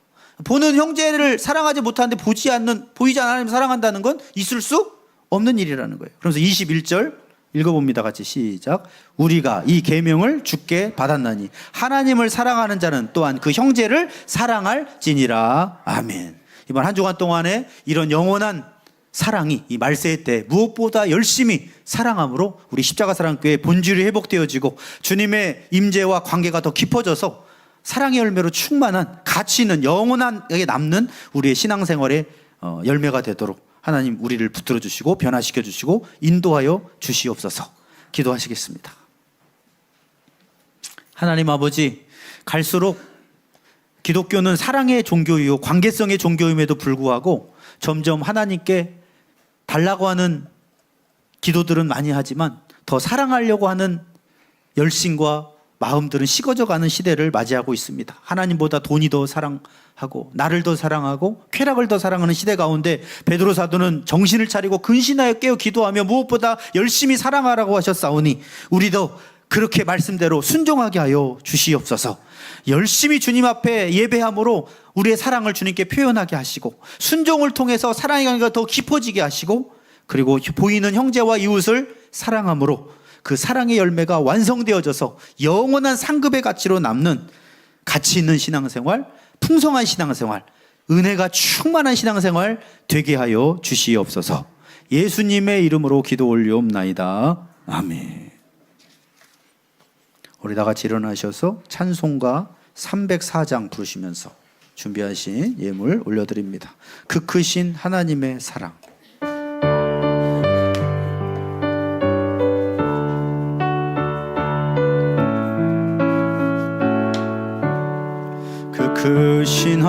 S3: 보는 형제를 사랑하지 못하는데 보이지 않는 하나님을 사랑한다는 건 있을 수 없는 일이라는 거예요. 그래서 21절 읽어봅니다. 같이 시작. 우리가 이 계명을 주께 받았나니 하나님을 사랑하는 자는 또한 그 형제를 사랑할지니라. 아멘. 이번 한 주간 동안에 이런 영원한 사랑이 이 말세의 때 무엇보다 열심히 사랑함으로 우리 십자가 사랑교회 본질이 회복되어지고 주님의 임재와 관계가 더 깊어져서 사랑의 열매로 충만한 가치 있는 영원하게 남는 우리의 신앙생활의 열매가 되도록 하나님 우리를 붙들어 주시고 변화시켜 주시고 인도하여 주시옵소서. 기도하시겠습니다. 하나님 아버지, 갈수록 기독교는 사랑의 종교이요 관계성의 종교임에도 불구하고 점점 하나님께 달라고 하는 기도들은 많이 하지만 더 사랑하려고 하는 열심과 마음들은 식어져가는 시대를 맞이하고 있습니다. 하나님보다 돈이 더 사랑하고 나를 더 사랑하고 쾌락을 더 사랑하는 시대 가운데 베드로 사도는 정신을 차리고 근신하여 깨어 기도하며 무엇보다 열심히 사랑하라고 하셨사오니 우리도 그렇게 말씀대로 순종하게 하여 주시옵소서. 열심히 주님 앞에 예배함으로 우리의 사랑을 주님께 표현하게 하시고 순종을 통해서 사랑의 관계가 더 깊어지게 하시고 그리고 보이는 형제와 이웃을 사랑함으로 그 사랑의 열매가 완성되어져서 영원한 상급의 가치로 남는 가치 있는 신앙생활, 풍성한 신앙생활, 은혜가 충만한 신앙생활 되게 하여 주시옵소서. 예수님의 이름으로 기도 올리옵나이다. 아멘. 우리 다 같이 일어나셔서 찬송가 304장 부르시면서 준비하신 예물 올려드립니다. 그 크신 하나님의 사랑. 그 크신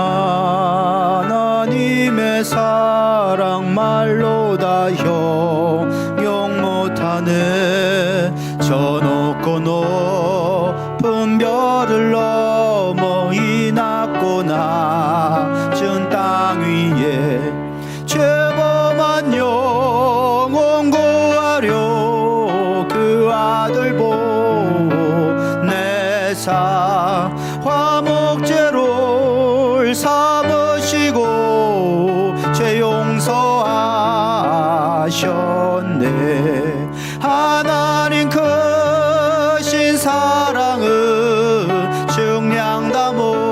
S3: 하나님의 사랑 말로 다 형용 못하네. 저 높고 높은 별을 넘어 이 낮고 낮은 땅 위에 죄범한 영혼 구하려 그 아들 보내사 화목제를 삼으시고 죄 용서하셨네. 하나님 크신 사랑은 증량다 못하네.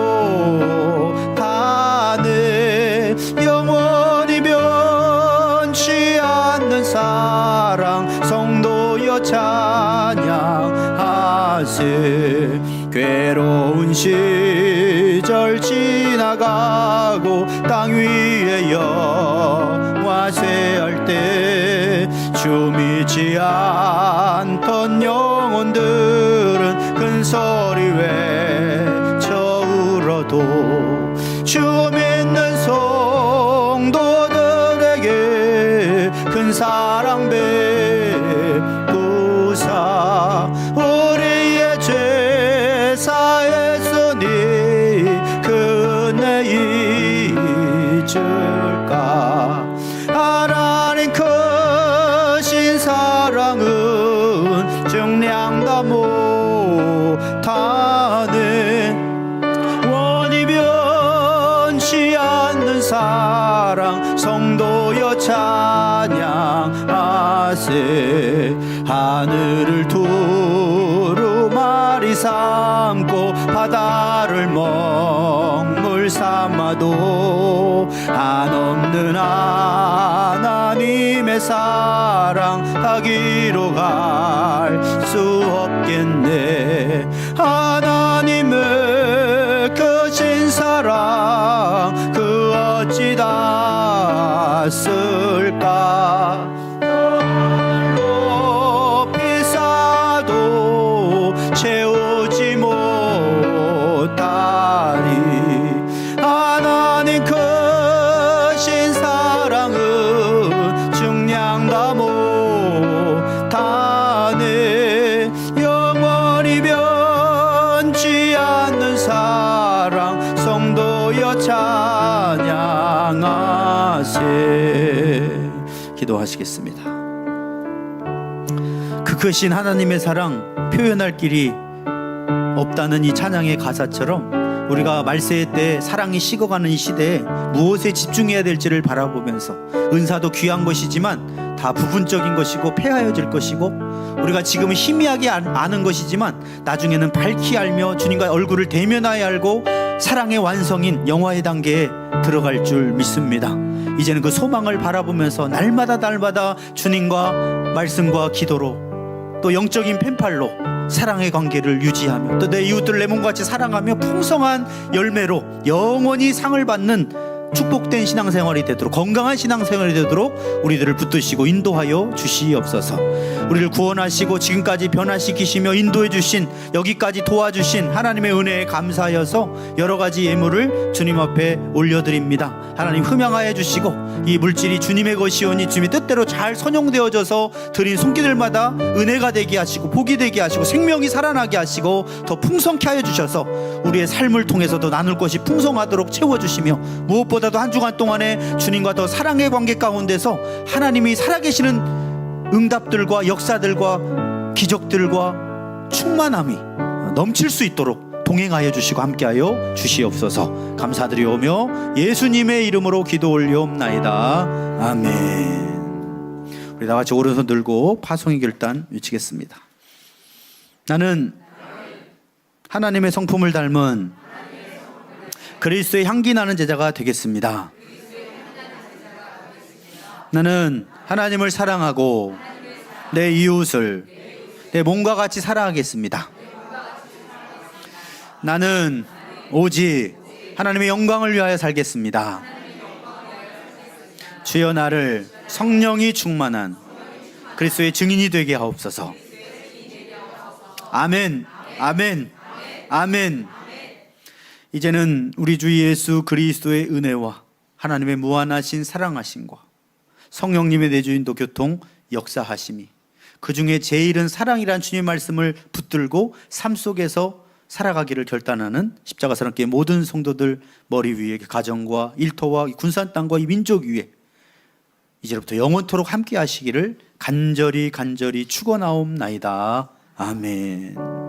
S3: 영원히 변치 않는 사랑 성도여 찬양하세. 괴로운 시절 지나가고 땅 위에 영화세할 때 주 믿지 않던 영혼들은 큰 소리 외쳐 울어도 주 믿는 성도들에게 큰 사랑 베푸사 우리의 죄 사했으니 그 은혜 잊을까. 하나님 크신 사랑은 증량다 못하네. 원이 변치 않는 사랑 성도여 찬양하세. 하늘을 두루마리 삼고 바다를 먹물 삼아도 한없는 하나님의 사랑 하기로 갈 수 없겠네. 하나님의 크신 사랑 그 어찌 닿았을까. 높이 쌓아도 채우지 못하리. 하나님 크신 사랑은 증량다 못하네. 영원히 변치 않는 사랑 성도여 찬양하세. 기도하시겠습니다. 그 크신 하나님의 사랑 표현할 길이 없다는 이 찬양의 가사처럼
S1: 우리가 말세의 때 사랑이 식어가는 이 시대에 무엇에 집중해야 될지를 바라보면서 은사도 귀한 것이지만 다 부분적인 것이고 폐하여질 것이고 우리가 지금은 희미하게 아는 것이지만 나중에는 밝히 알며 주님과 얼굴을 대면하여 알고 사랑의 완성인 영화의 단계에 들어갈 줄 믿습니다. 이제는 그 소망을 바라보면서 날마다 주님과 말씀과 기도로 또 영적인 펜팔로 사랑의 관계를 유지하며 또 내 이웃들을 내 몸같이 사랑하며 풍성한 열매로 영원히 상을 받는 축복된 신앙생활이 되도록 건강한 신앙생활이 되도록 우리들을 붙드시고 인도하여 주시옵소서. 우리를 구원하시고 지금까지 변화시키시며 인도해 주신 여기까지 도와주신 하나님의 은혜에 감사하여서 여러 가지 예물을 주님 앞에 올려드립니다. 하나님 흠양하여 주시고 이 물질이 주님의 것이오니 주님의 뜻대로 잘 선용되어져서 드린 손길들마다 은혜가 되게 하시고 복이 되게 하시고 생명이 살아나게 하시고 더 풍성케 하여 주셔서 우리의 삶을 통해서도 나눌 것이 풍성하도록 채워주시며 무엇보다도 한 주간 동안에 주님과 더 사랑의 관계 가운데서 하나님이 살아계시는 응답들과 역사들과 기적들과 충만함이 넘칠 수 있도록 동행하여 주시고 함께하여 주시옵소서. 감사드리오며 예수님의 이름으로 기도 올리옵나이다. 아멘. 우리 다같이 오른손 들고 파송의 결단 외치겠습니다. 나는 하나님의 성품을 닮은 그리스도의 향기 나는 제자가 되겠습니다. 나는 하나님을 사랑하고 내 이웃을 내 몸과 같이 사랑하겠습니다. 나는 오직 하나님의 영광을 위하여 살겠습니다. 주여 나를 성령이 충만한 그리스도의 증인이 되게 하옵소서. 아멘, 아멘, 아멘. 이제는 우리 주 예수 그리스도의 은혜와 하나님의 무한하신 사랑하심과 성령님의 내주인도 교통 역사하심이 그 중에 제일은 사랑이란 주님의 말씀을 붙들고 삶 속에서 살아가기를 결단하는 십자가스럽게 모든 성도들 머리 위에 가정과 일터와 군산 땅과 이 민족 위에 이제부터 영원토록 함께 하시기를 간절히 축원하옵나이다. 아멘.